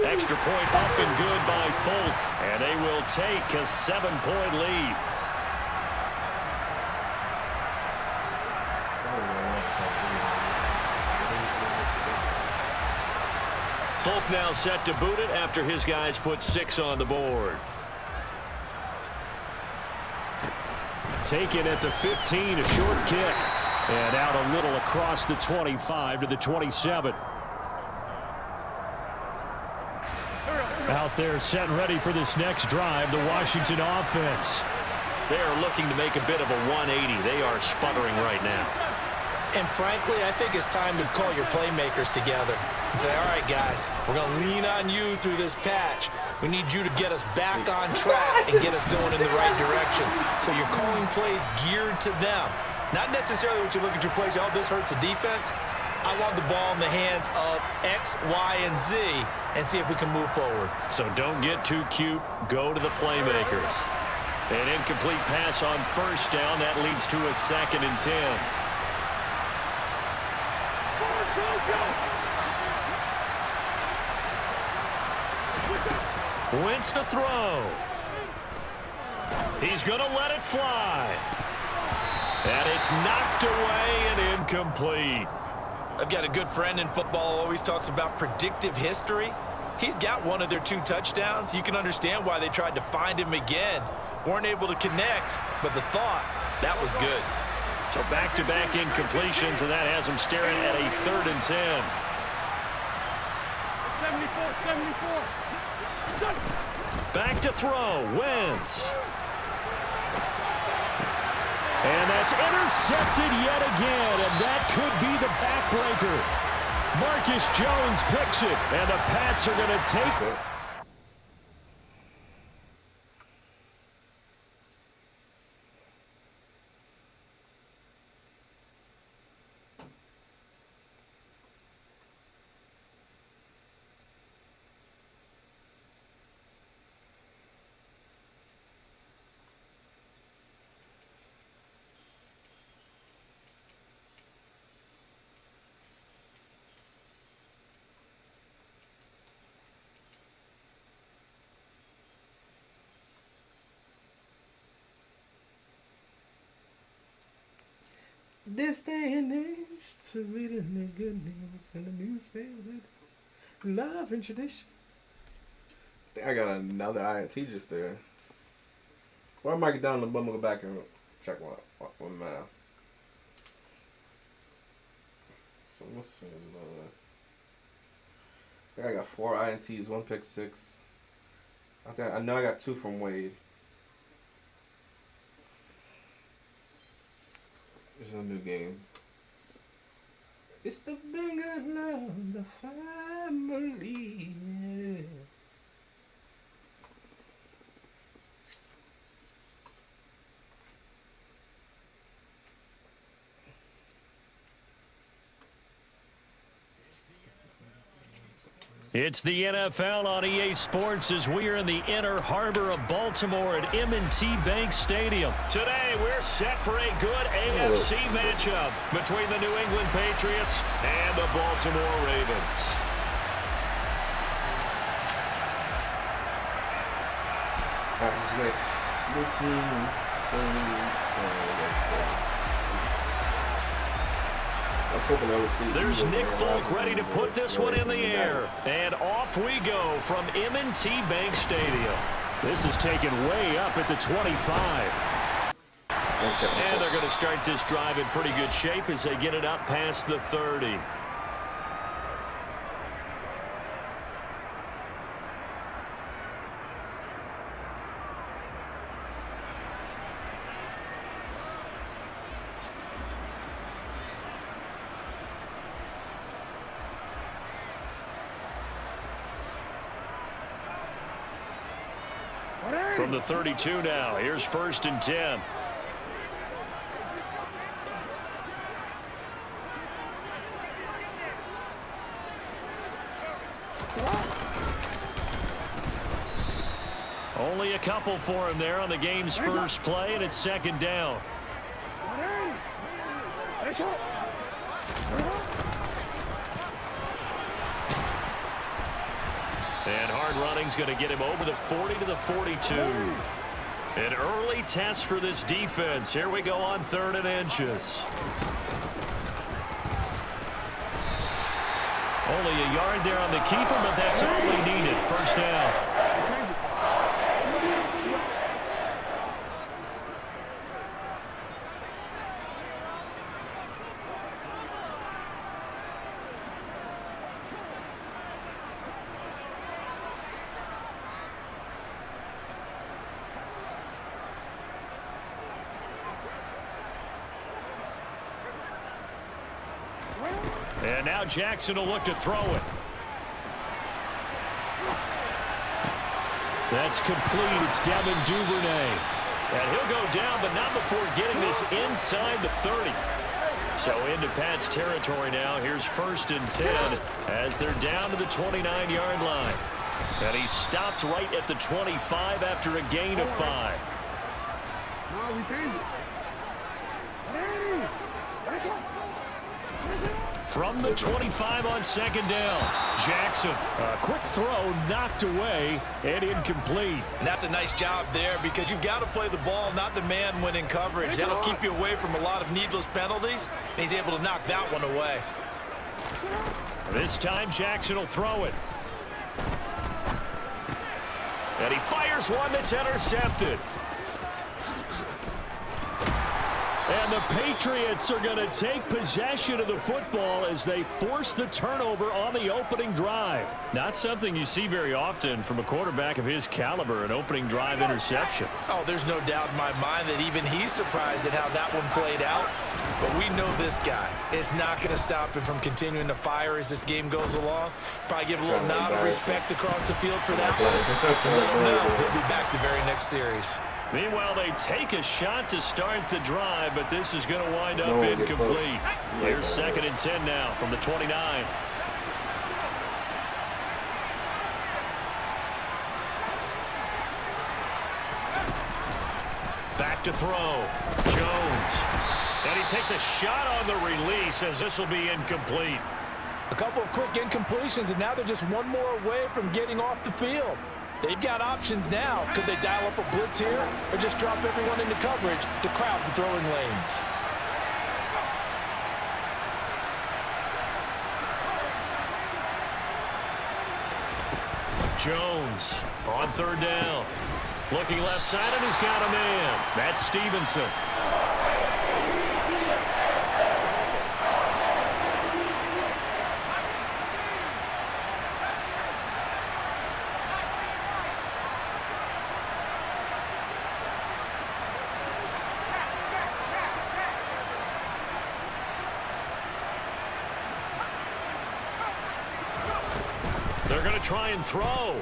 Extra point up and good by Folk, and they will take a 7-point lead. Folk now set to boot it after his guys put 6 on the board. Taken at the 15, a short kick, and out a little across the 25 to the 27. Out there set and ready for this next drive, the Washington offense. They are looking to make a bit of a 180. They are sputtering right now. And frankly, I think it's time to call your playmakers together and say, all right, guys, we're going to lean on you through this patch. We need you to get us back on track and get us going in the right direction. So you're calling plays geared to them. Not necessarily what you look at your plays, oh, this hurts the defense. I want the ball in the hands of X, Y, and Z and see if we can move forward. So don't get too cute. Go to the playmakers. An incomplete pass on first down. That leads to a 2nd and 10. Wentz to throw. He's going to let it fly. And it's knocked away and incomplete. I've got a good friend in football who always talks about predictive history. He's got one of their 2 touchdowns. You can understand why they tried to find him again. Weren't able to connect, but the thought, that was good. So back-to-back incompletions, and that has them staring at a 3rd and 10. 74. Back to throw, Wentz. And that's intercepted yet again, and that could be the backbreaker. Marcus Jones picks it, and the Pats are going to take it. This day and age to reading the good news in the newspaper. Love and tradition. I think I got another INT just there. Or I might get down the bum and go back and check one mile. So what's I think I got 4 INTs, 1 pick 6. I know I got 2 from Wade. It's a new game. It's the bigger love, the family. Yes. It's the NFL on EA Sports as we are in the inner harbor of Baltimore at M&T Bank Stadium. Today, we're set for a good AFC matchup between the New England Patriots and the Baltimore Ravens. All right, who's next? Your team. There's Nick Folk ready to put this one in the air. And off we go from M&T Bank Stadium. This is taken way up at the 25. And they're going to start this drive in pretty good shape as they get it up past the 30. From the 32 now, here's 1st and 10. Only a couple for him there on the game's first play, and it's 2nd down. And hard running's going to get him over the 40 to the 42. An early test for this defense. Here we go on 3rd and inches. Only a yard there on the keeper, but that's all he needed. 1st down. And now Jackson will look to throw it. That's complete. It's Devin Duvernay. And he'll go down, but not before getting this inside the 30. So into Pat's territory now. Here's 1st and 10 as they're down to the 29-yard line. And he stopped right at the 25 after a gain of 5. No, we changed it. From the 25 on 2nd down. Jackson, a quick throw knocked away and incomplete. And that's a nice job there because you've got to play the ball, not the man when in coverage. That'll keep you away from a lot of needless penalties, and he's able to knock that one away. This time Jackson will throw it. And he fires one that's intercepted. And the Patriots are going to take possession of the football as they force the turnover on the opening drive. Not something you see very often from a quarterback of his caliber, an opening drive interception. Oh, there's no doubt in my mind that even he's surprised at how that one played out. But we know this guy is not going to stop him from continuing to fire as this game goes along. Probably give a little nod of respect across the field for that one. Let him know he'll be back the very next series. Meanwhile, they take a shot to start the drive, but this is going to wind up incomplete. Here's 2nd and 10 now from the 29. Back to throw. Jones. And he takes a shot on the release as this will be incomplete. A couple of quick incompletions, and now they're just one more away from getting off the field. They've got options now. Could they dial up a blitz here or just drop everyone into coverage to crowd the throwing lanes? Jones on 3rd down. Looking left side, and he's got a man. That's Stevenson. They're going to try and throw.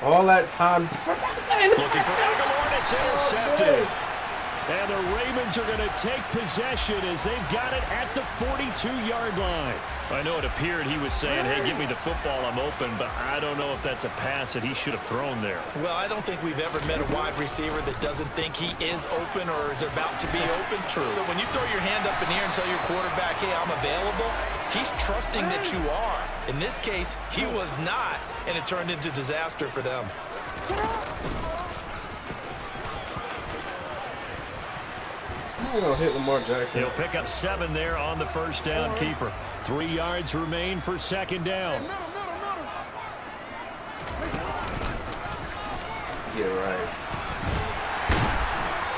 All that time. Looking for Aguilar, it's intercepted. And the Ravens are going to take possession as they've got it at the 42-yard line. I know it appeared he was saying, hey, give me the football, I'm open, but I don't know if that's a pass that he should have thrown there. Well, I don't think we've ever met a wide receiver that doesn't think he is open or is about to be open. True. So when you throw your hand up in the air and tell your quarterback, hey, I'm available, he's trusting that you are. In this case, he was not, and it turned into disaster for them. I'm going to hit Lamar Jackson. He'll pick up 7 there on the first down keeper. 3 yards remain for second down. Yeah, right.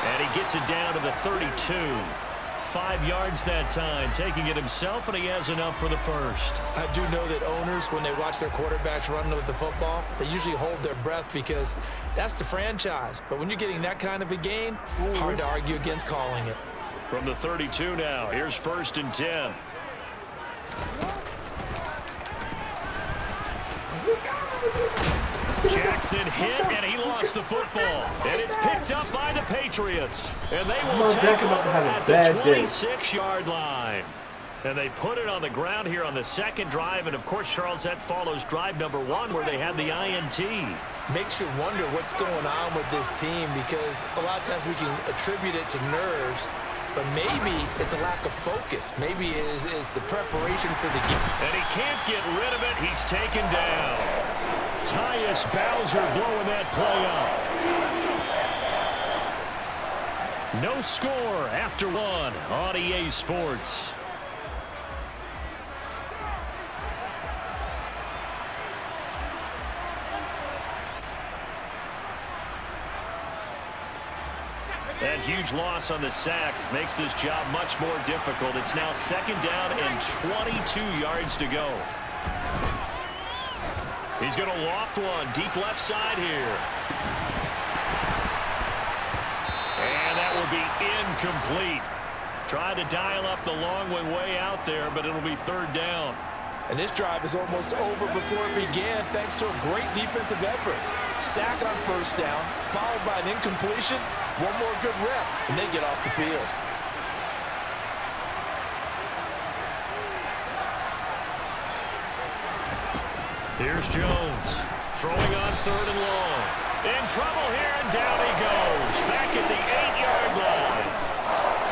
And he gets it down to the 32. 5 yards that time, taking it himself, and he has enough for the first. I do know that owners, when they watch their quarterbacks run with the football, they usually hold their breath because that's the franchise. But when you're getting that kind of a gain, hard to argue against calling it. From the 32 now, here's 1st and 10. Jackson hit, and he lost the football. And it's picked up by the Patriots. And they will take over at the 26-yard line. And they put it on the ground here on the second drive. And, of course, Charles, that follows drive number 1 where they had the INT. Makes you wonder what's going on with this team because a lot of times we can attribute it to nerves, but maybe it's a lack of focus. Maybe it is the preparation for the game. And he can't get rid of it. He's taken down. Tyus Bowser blowing that play up. No score after 1 on EA Sports. That huge loss on the sack makes this job much more difficult. It's now second down and 22 yards to go. He's going to loft one deep left side here. And that will be incomplete. Tried to dial up the long one way out there, but it'll be 3rd down. And this drive is almost over before it began thanks to a great defensive effort. Sack on 1st down, followed by an incompletion. One more good rep, and they get off the field. Here's Jones, throwing on 3rd and long. In trouble here, and down he goes. Back at the 8-yard line.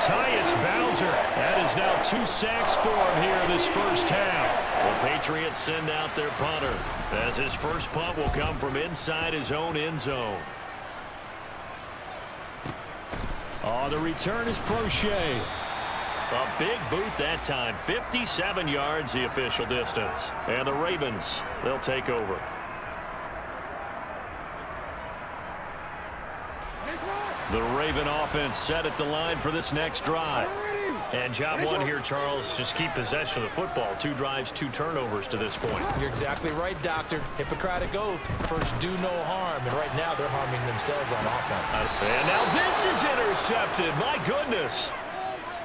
Tyus Bowser, that is now 2 sacks for him here this first half. The Patriots send out their punter, as his first punt will come from inside his own end zone. Oh, the return is Prochet. A big boot that time. 57 yards the official distance. And the Ravens, they'll take over. The Raven offense set at the line for this next drive. And job 1 here, Charles, just keep possession of the football. 2 drives, 2 turnovers to this point. You're exactly right, Doctor. Hippocratic oath. First, do no harm. And right now, they're harming themselves on offense. And now this is intercepted. My goodness.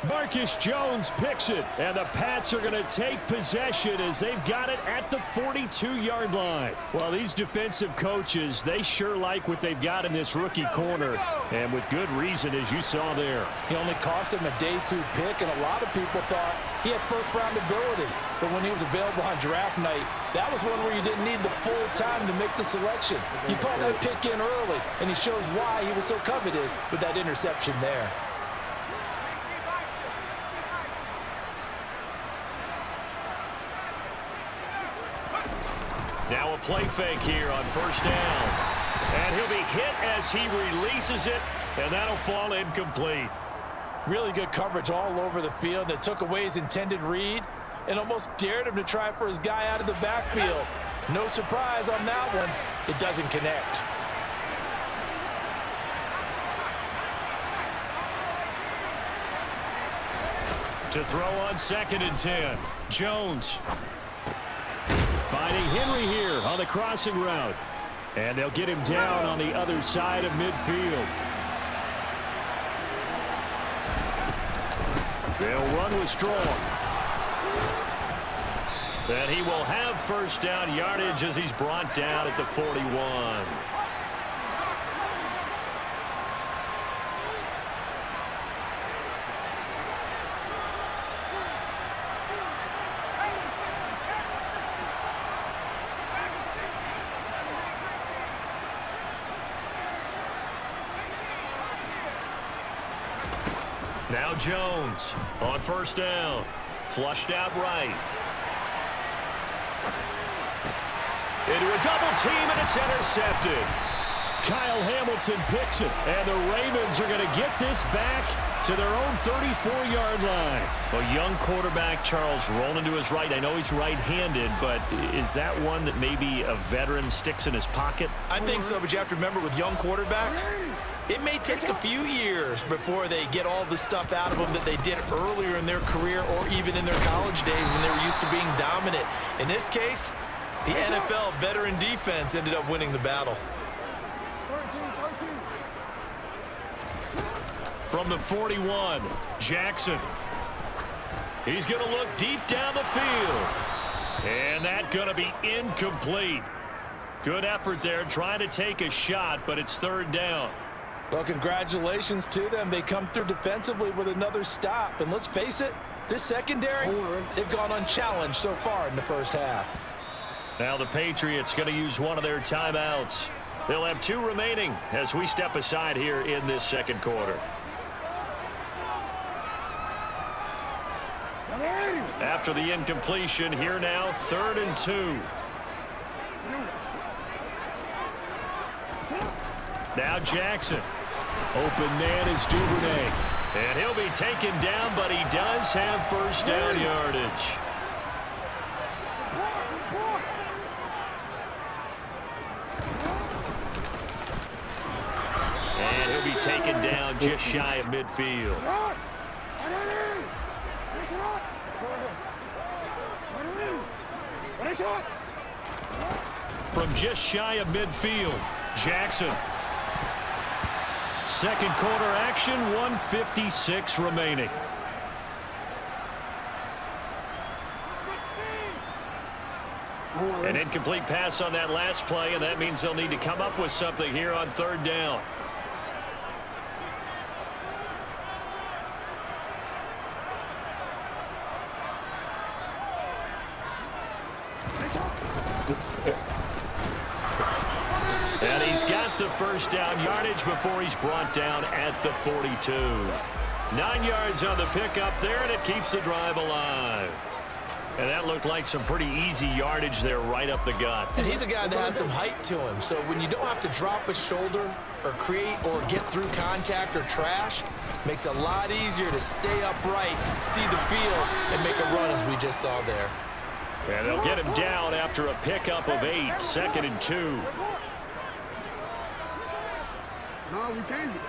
Marcus Jones picks it, and the Pats are going to take possession as they've got it at the 42-yard line. Well, these defensive coaches, they sure like what they've got in this rookie corner, and with good reason, as you saw there. He only cost him a day 2 pick, and a lot of people thought he had first-round ability. But when he was available on draft night, that was one where you didn't need the full time to make the selection. You called that pick in early, and he shows why he was so coveted with that interception there. Now a play fake here on 1st down. And he'll be hit as he releases it, and that'll fall incomplete. Really good coverage all over the field. It took away his intended read and almost dared him to try for his guy out of the backfield. No surprise on that one. It doesn't connect. To throw on 2nd and 10. Jones. Finding Henry here on the crossing route. And they'll get him down on the other side of midfield. They'll run with Strong. And he will have first down yardage as he's brought down at the 41. Now Jones on first down. Flushed out right. Into a double team, and it's intercepted. Kyle Hamilton picks it, and the Ravens are going to get this back to their own 34-yard line. A young quarterback, Charles, rolling to his right. I know he's right-handed, but is that one that maybe a veteran sticks in his pocket? I think so, but you have to remember with young quarterbacks, it may take a few years before they get all the stuff out of them that they did earlier in their career or even in their college days when they were used to being dominant. In this case, the NFL veteran defense ended up winning the battle. From the 41, Jackson. He's going to look deep down the field. And that's going to be incomplete. Good effort there trying to take a shot, but it's third down. Well, congratulations to them. They come through defensively with another stop. And let's face it, this secondary, they've gone unchallenged so far in the first half. Now the Patriots going to use one of their timeouts. They'll have 2 remaining as we step aside here in this second quarter. After the incompletion, here now, 3rd and 2. Now Jackson. Open man is Duvernay. And he'll be taken down, but he does have first down yardage. And he'll be taken down just shy of midfield. From just shy of midfield, Jackson. Second quarter action, 1:56 remaining. An incomplete pass on that last play, and that means they'll need to come up with something here on 3rd down. And he's got the first down yardage before he's brought down at the 42. 9 yards on the pickup there, and it keeps the drive alive. And that looked like some pretty easy yardage there right up the gut. And he's a guy that has some height to him, so when you don't have to drop a shoulder or create or get through contact or trash, makes it a lot easier to stay upright, see the field, and make a run as we just saw there. And they'll get him down after a pickup of 8, 2nd and 2. No, we changed it.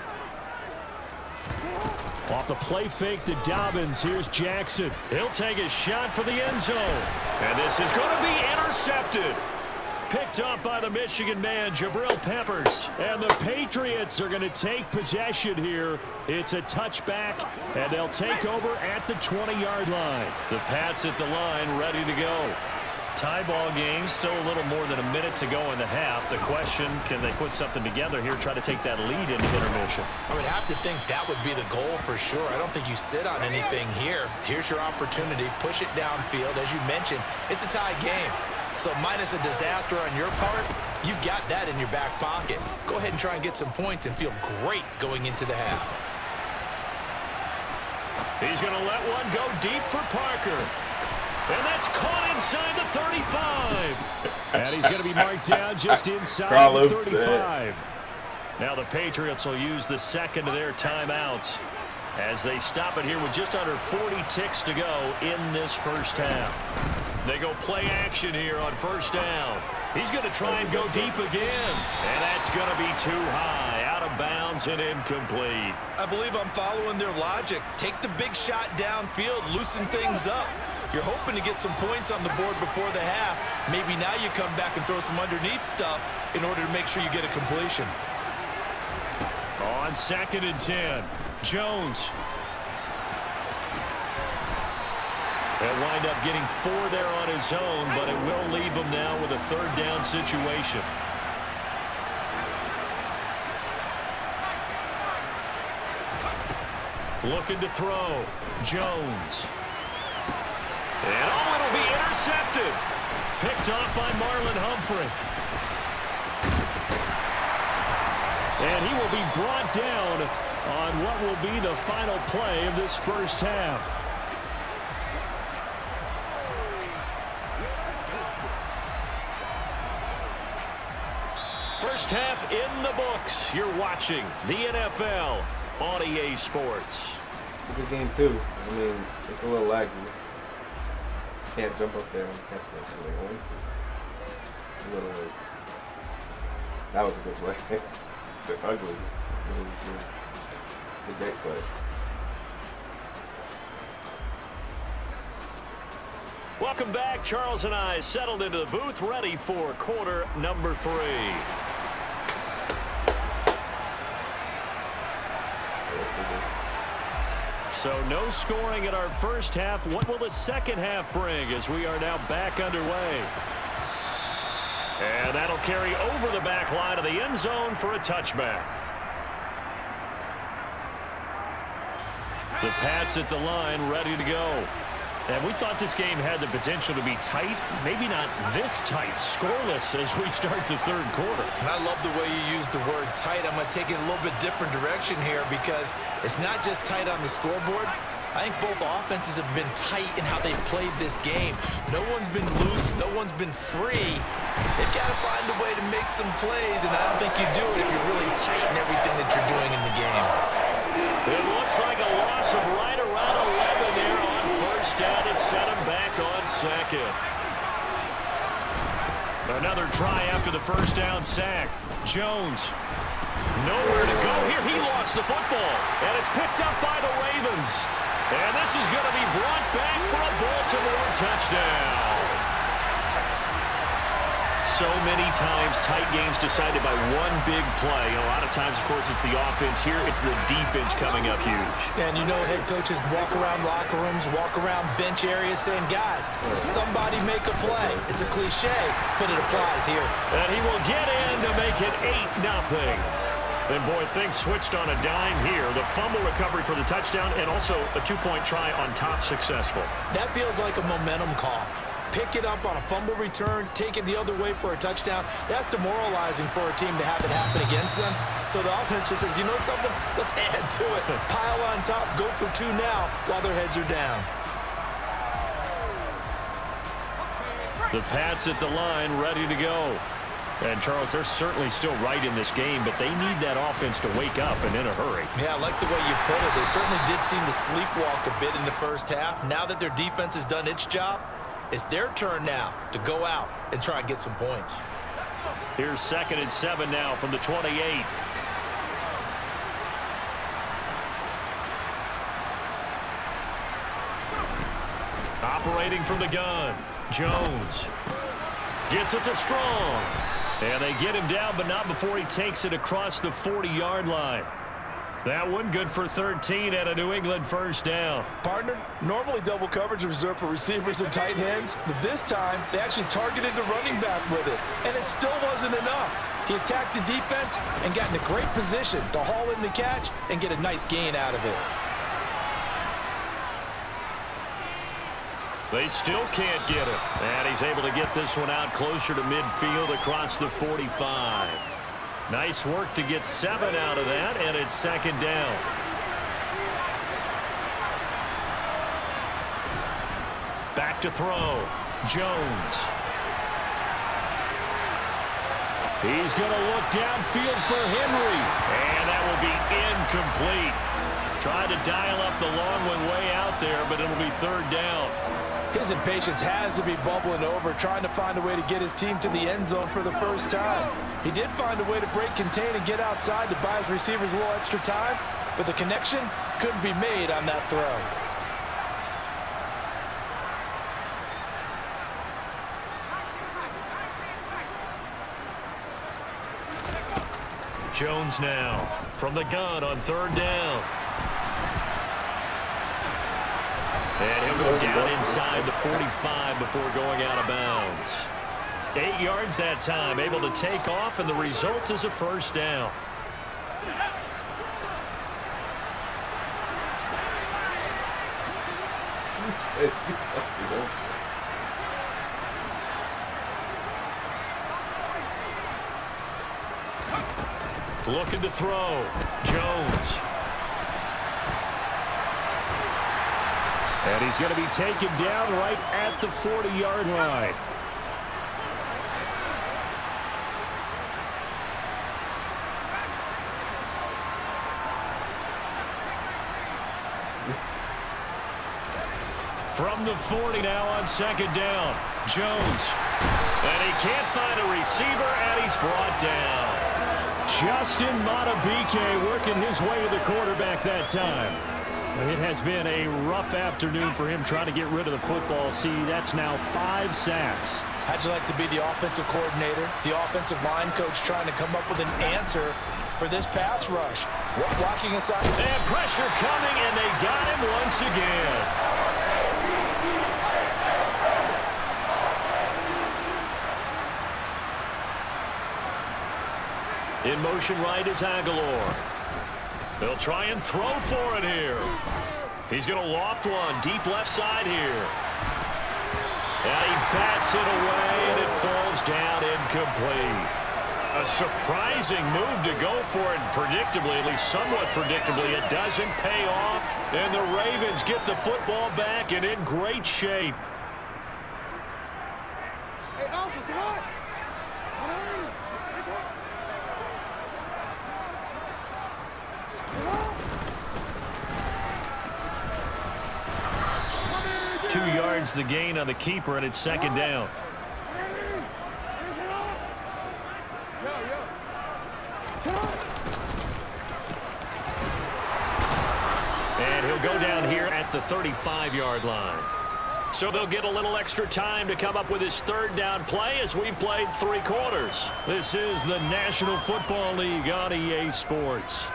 Off the play fake to Dobbins, here's Jackson. He'll take a shot for the end zone. And this is going to be intercepted. Picked up by the Michigan man, Jabril Peppers. And the Patriots are going to take possession here. It's a touchback, and they'll take over at the 20-yard line. The Pats at the line, ready to go. Tie ball game, still a little more than a minute to go in the half. The question, can they put something together here, try to take that lead into intermission? I would have to think that would be the goal for sure. I don't think you sit on anything here. Here's your opportunity. Push it downfield. As you mentioned, it's a tie game. So minus a disaster on your part, you've got that in your back pocket. Go ahead and try and get some points and feel great going into the half. He's going to let one go deep for Parker. And that's caught inside the 35. And he's going to be marked down just inside the 35. Now the Patriots will use the second of their timeouts as they stop it here with just under 40 ticks to go in this first half. They go play action here on first down. He's going to try and go deep again. And that's going to be too high, out of bounds and incomplete. I believe I'm following their logic. Take the big shot downfield, loosen things up. You're hoping to get some points on the board before the half. Maybe now you come back and throw some underneath stuff in order to make sure you get a completion. On 2nd and 10, Jones. He'll wind up getting 4 there on his own, but it will leave him now with a third down situation. Looking to throw. Jones. And it'll be intercepted. Picked off by Marlon Humphrey. And he will be brought down on what will be the final play of this first half. First half in the books. You're watching the NFL on EA Sports. It's a good game, too. I mean, it's a little laggy. Can't jump up there and catch that. A little late. That was a good play. They're ugly. It was a great play. Welcome back. Charles and I settled into the booth, ready for quarter number 3. So no scoring in our first half. What will the second half bring as we are now back underway? And that'll carry over the back line of the end zone for a touchback. The Pats at the line, ready to go. And we thought this game had the potential to be tight, maybe not this tight, scoreless as we start the third quarter. And I love the way you use the word tight. I'm going to take it a little bit different direction here because it's not just tight on the scoreboard. I think both offenses have been tight in how they've played this game. No one's been loose. No one's been free. They've got to find a way to make some plays, and I don't think you do it if you're really tight in everything that you're doing in the game. It looks like a loss of right around 11 there on first down to set him back on second. Another try after the first down sack. Jones. Nowhere to go here. He lost the football, and it's picked up by the Ravens. And this is going to be brought back for a Baltimore touchdown. So many times tight games decided by one big play. A lot of times, of course, it's the offense. Here, it's the defense coming up huge. And you know head coaches walk around locker rooms, walk around bench areas saying, guys, somebody make a play. It's a cliche, but it applies here. And he will get in to make it 8-0. And, boy, things switched on a dime here. The fumble recovery for the touchdown and also a 2-point try on top successful. That feels like a momentum call. Pick it up on a fumble return, take it the other way for a touchdown. That's demoralizing for a team to have it happen against them. So the offense just says, you know something? Let's add to it. Pile on top, go for 2 now while their heads are down. The Pats at the line, ready to go. And, Charles, they're certainly still right in this game, but they need that offense to wake up and in a hurry. Yeah, I like the way you put it. They certainly did seem to sleepwalk a bit in the first half. Now that their defense has done its job, it's their turn now to go out and try and get some points. Here's 2nd and 7 now from the 28. Operating from the gun, Jones gets it to Strong. And they get him down, but not before he takes it across the 40-yard line. That one good for 13 and a New England first down. Partner, normally double coverage is reserved for receivers and tight ends, but this time they actually targeted the running back with it, and it still wasn't enough. He attacked the defense and got in a great position to haul in the catch and get a nice gain out of it. They still can't get him. And he's able to get this one out closer to midfield across the 45. Nice work to get 7 out of that, and it's 2nd down. Back to throw. Jones. He's going to look downfield for Henry. And that will be incomplete. Tried to dial up the long one way out there, but it'll be 3rd down. His impatience has to be bubbling over, trying to find a way to get his team to the end zone for the first time. He did find a way to break contain and get outside to buy his receivers a little extra time, but the connection couldn't be made on that throw. Jones now from the gun on 3rd down. And he'll go down inside the 45 before going out of bounds. 8 yards that time, able to take off, and the result is a first down. Looking to throw. Jones. And he's going to be taken down right at the 40-yard line. From the 40 now on second down. Jones. And he can't find a receiver, and he's brought down. Justin Mw2 working his way to the quarterback that time. It has been a rough afternoon for him trying to get rid of the football. See, that's now 5 sacks. How'd you like to be the offensive coordinator, the offensive line coach trying to come up with an answer for this pass rush? Blocking aside. And pressure coming, and they got him once again. In motion right is Aguilar. They'll try and throw for it here. He's going to loft one deep left side here. And he bats it away, and it falls down incomplete. A surprising move to go for it, predictably, at least somewhat predictably. It doesn't pay off, and the Ravens get the football back and in great shape. Hey, officer, what? 2 yards the gain on the keeper, and it's second down. And he'll go down here at the 35-yard line. So they'll get a little extra time to come up with his third down play as we've played 3 quarters. This is the National Football League on EA Sports.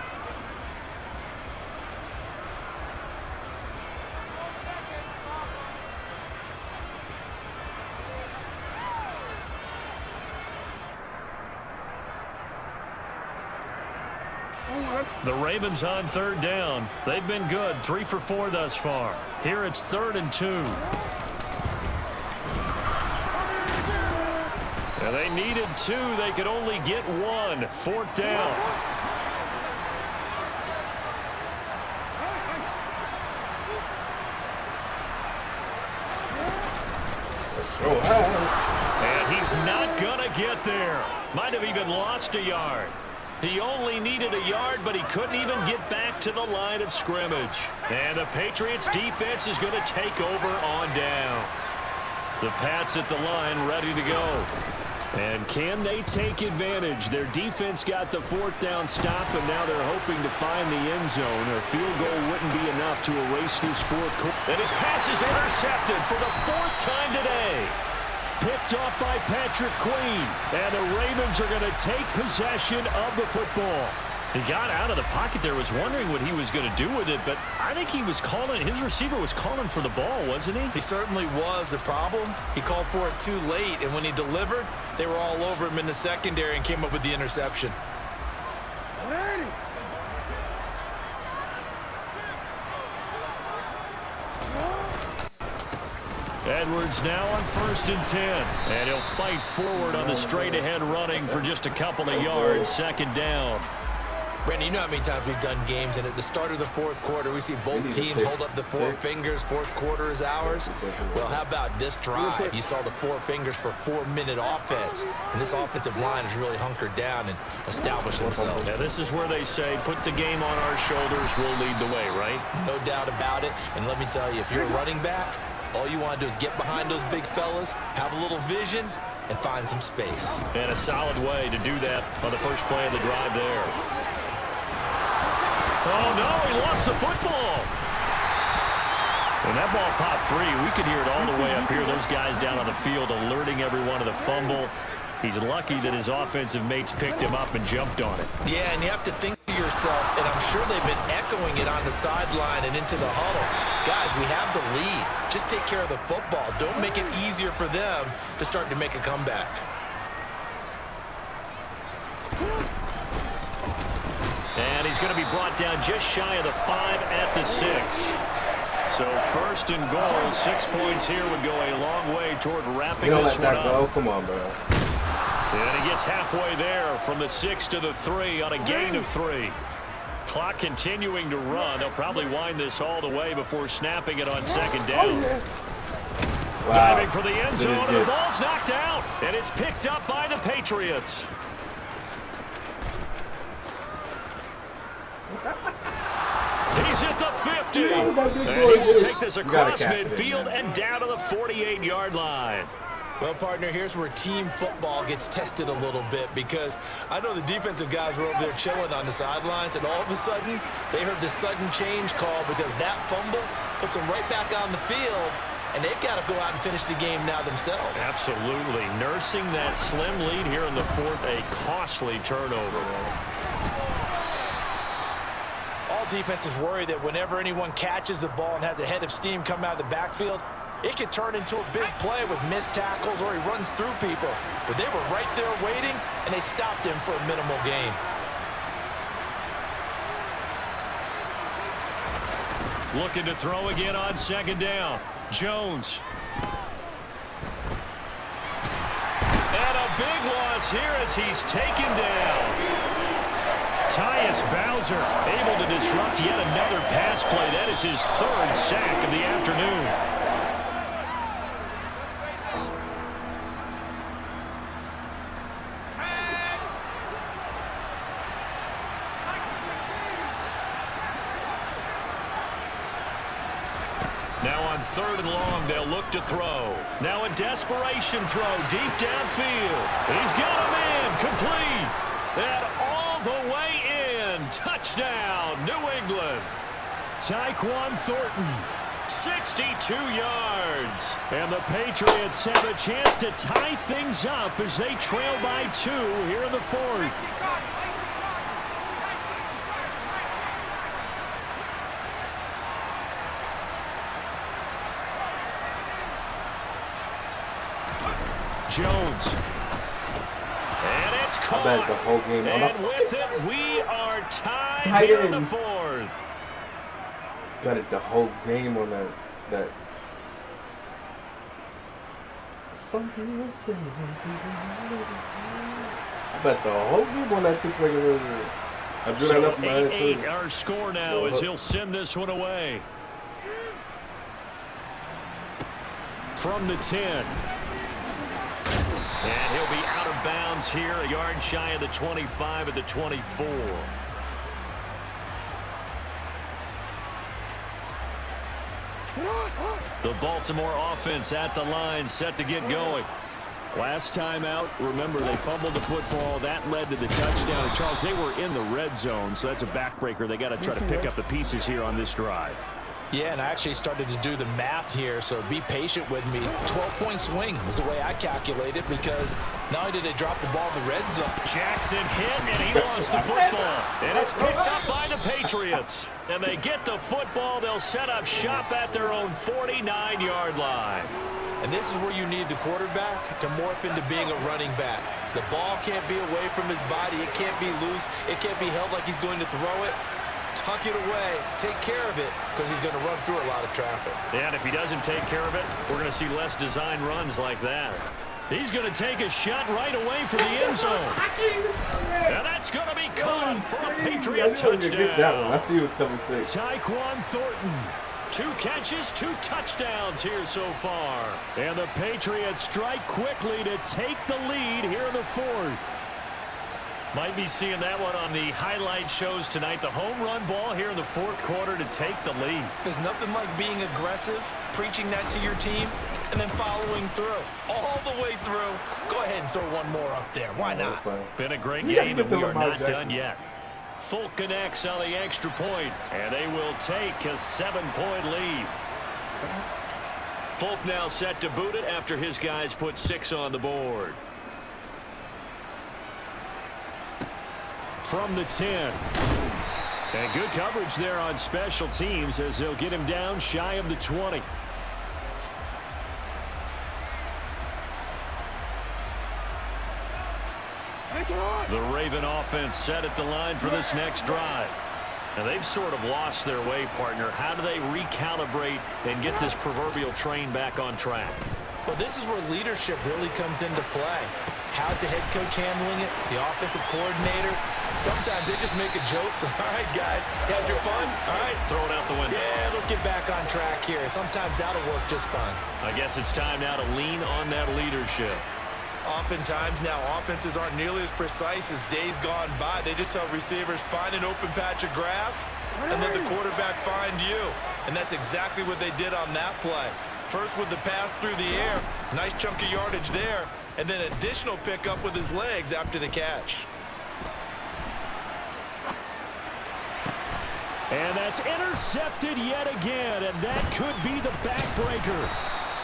The Ravens on third down. They've been good, 3 for 4 thus far. Here it's 3rd and 2. And they needed 2. They could only get 1. 4th down. And he's not going to get there. Might have even lost a yard. He only needed a yard, but he couldn't even get back to the line of scrimmage. And the Patriots defense is going to take over on downs. The Pats at the line ready to go. And can they take advantage? Their defense got the 4th down stop, and now they're hoping to find the end zone. A field goal wouldn't be enough to erase this 4th quarter. And his pass is intercepted for the 4th time today. Picked off by Patrick Queen, and the Ravens are going to take possession of the football. He got out of the pocket there, was wondering what he was going to do with it, but I think he was calling, his receiver was calling for the ball, wasn't he? He certainly was. The problem, he called for it too late, and when he delivered, they were all over him in the secondary and came up with the interception. Edwards now on 1st and 10. And he'll fight forward on the straight-ahead running for just a couple of yards. 2nd down. Brandon, you know how many times we've done games, and at the start of the 4th quarter, we see both teams hold up the 4 fingers. 4th quarter is ours. Well, how about this drive? You saw the 4 fingers for 4-minute offense, and this offensive line has really hunkered down and established themselves. Now, this is where they say, put the game on our shoulders, we'll lead the way, right? No doubt about it, and let me tell you, if you're a running back, all you want to do is get behind those big fellas, have a little vision, and find some space. And a solid way to do that on the first play of the drive there. Oh, no, he lost the football. When that ball popped free, we could hear it all the way up here. Those guys down on the field alerting everyone of the fumble. He's lucky that his offensive mates picked him up and jumped on it. Yeah, and you have to think to yourself, and I'm sure they've been echoing it on the sideline and into the huddle. Guys, we have the lead. Just take care of the football. Don't make it easier for them to start to make a comeback. And he's going to be brought down just shy of the 5 at the 6. So first and goal, 6 points here would go a long way toward wrapping this one up. Go. Come on, bro. And he gets halfway there from the 6 to the 3 on a gain of 3. Clock continuing to run. They'll probably wind this all the way before snapping it on second down. Wow. Diving for the end zone, and the ball's knocked out. And it's picked up by the Patriots. He's at the 50. And he will take this across midfield and down to the 48-yard line. Well, partner, here's where team football gets tested a little bit, because I know the defensive guys were over there chilling on the sidelines, and all of a sudden, they heard the sudden change call because that fumble puts them right back on the field, and they've got to go out and finish the game now themselves. Absolutely. Nursing that slim lead here in the 4th, a costly turnover. All defenses worry that whenever anyone catches the ball and has a head of steam come out of the backfield, it could turn into a big play with missed tackles or he runs through people. But they were right there waiting, and they stopped him for a minimal gain. Looking to throw again on second down. Jones. And a big loss here as he's taken down. Tyus Bowser able to disrupt yet another pass play. That is his 3rd sack of the afternoon. Now on 3rd and long, they'll look to throw. Now a desperation throw deep downfield. He's got a man complete. And all the way in. Touchdown, New England. Tyquan Thornton, 62 yards. And the Patriots have a chance to tie things up as they trail by 2 here in the 4th. Jones. And it's caught. I bet the whole game. And with it, we are tied here in the 4th. Bet it the whole game on that. Some people say I bet the whole game on that 2-point conversion. I drew that up in my head too. 8-8 our score now as he'll send this one away. From the 10. And he'll be out of bounds here, a yard shy of the 25 at the 24. The Baltimore offense at the line, set to get going. Last time out, remember, they fumbled the football. That led to the touchdown. And Charles, they were in the red zone, so that's a backbreaker. They got to try to pick up the pieces here on this drive. Yeah, and I actually started to do the math here, so be patient with me. 12-point swing is the way I calculate it, because not only did they drop the ball in the red zone. Jackson hit, and he lost the football. And it's picked up by the Patriots. And they get the football. They'll set up shop at their own 49-yard line. And this is where you need the quarterback to morph into being a running back. The ball can't be away from his body. It can't be loose. It can't be held like he's going to throw it. Tuck it away, take care of it, because he's going to run through a lot of traffic. And if he doesn't take care of it, we're going to see less design runs like that. He's going to take a shot right away for the end zone. And that's going to be caught for a Patriot touchdown. I see it was coming 6. Tyquan Thornton. 2 catches, 2 touchdowns here so far. And the Patriots strike quickly to take the lead here in the 4th. Might be seeing that one on the highlight shows tonight. The home run ball here in the 4th quarter to take the lead. There's nothing like being aggressive, preaching that to your team, and then following through. All the way through. Go ahead and throw one more up there. Why not? Been a great game, and we are not done yet. Folk connects on the extra point, and they will take a 7-point lead. Folk now set to boot it after his guys put 6 on the board. from the 10. And good coverage there on special teams as they'll get him down shy of the 20. The Raven offense set at the line for this next drive. And they've sort of lost their way, partner. How do they recalibrate and get this proverbial train back on track? Well, this is where leadership really comes into play. How's the head coach handling it? The offensive coordinator? Sometimes they just make a joke. All right, guys, had your fun? All right. Throw it out the window. Yeah, let's get back on track here. And sometimes that'll work just fine. I guess it's time now to lean on that leadership. Oftentimes now offenses aren't nearly as precise as days gone by. They just tell receivers, find an open patch of grass, and let the quarterback find you. And that's exactly what they did on that play. First with the pass through the air, nice chunk of yardage there, and then additional pickup with his legs after the catch. And that's intercepted yet again, and that could be the backbreaker.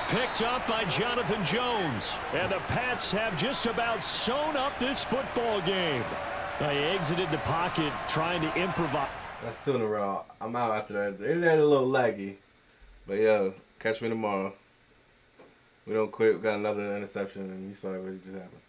Picked up by Jonathan Jones. And the Pats have just about sewn up this football game. They exited the pocket trying to improvise. That's 2 in a row. I'm out after that. The internet a little laggy. But, yo, catch me tomorrow. We don't quit. We got another interception, and you saw what just happened.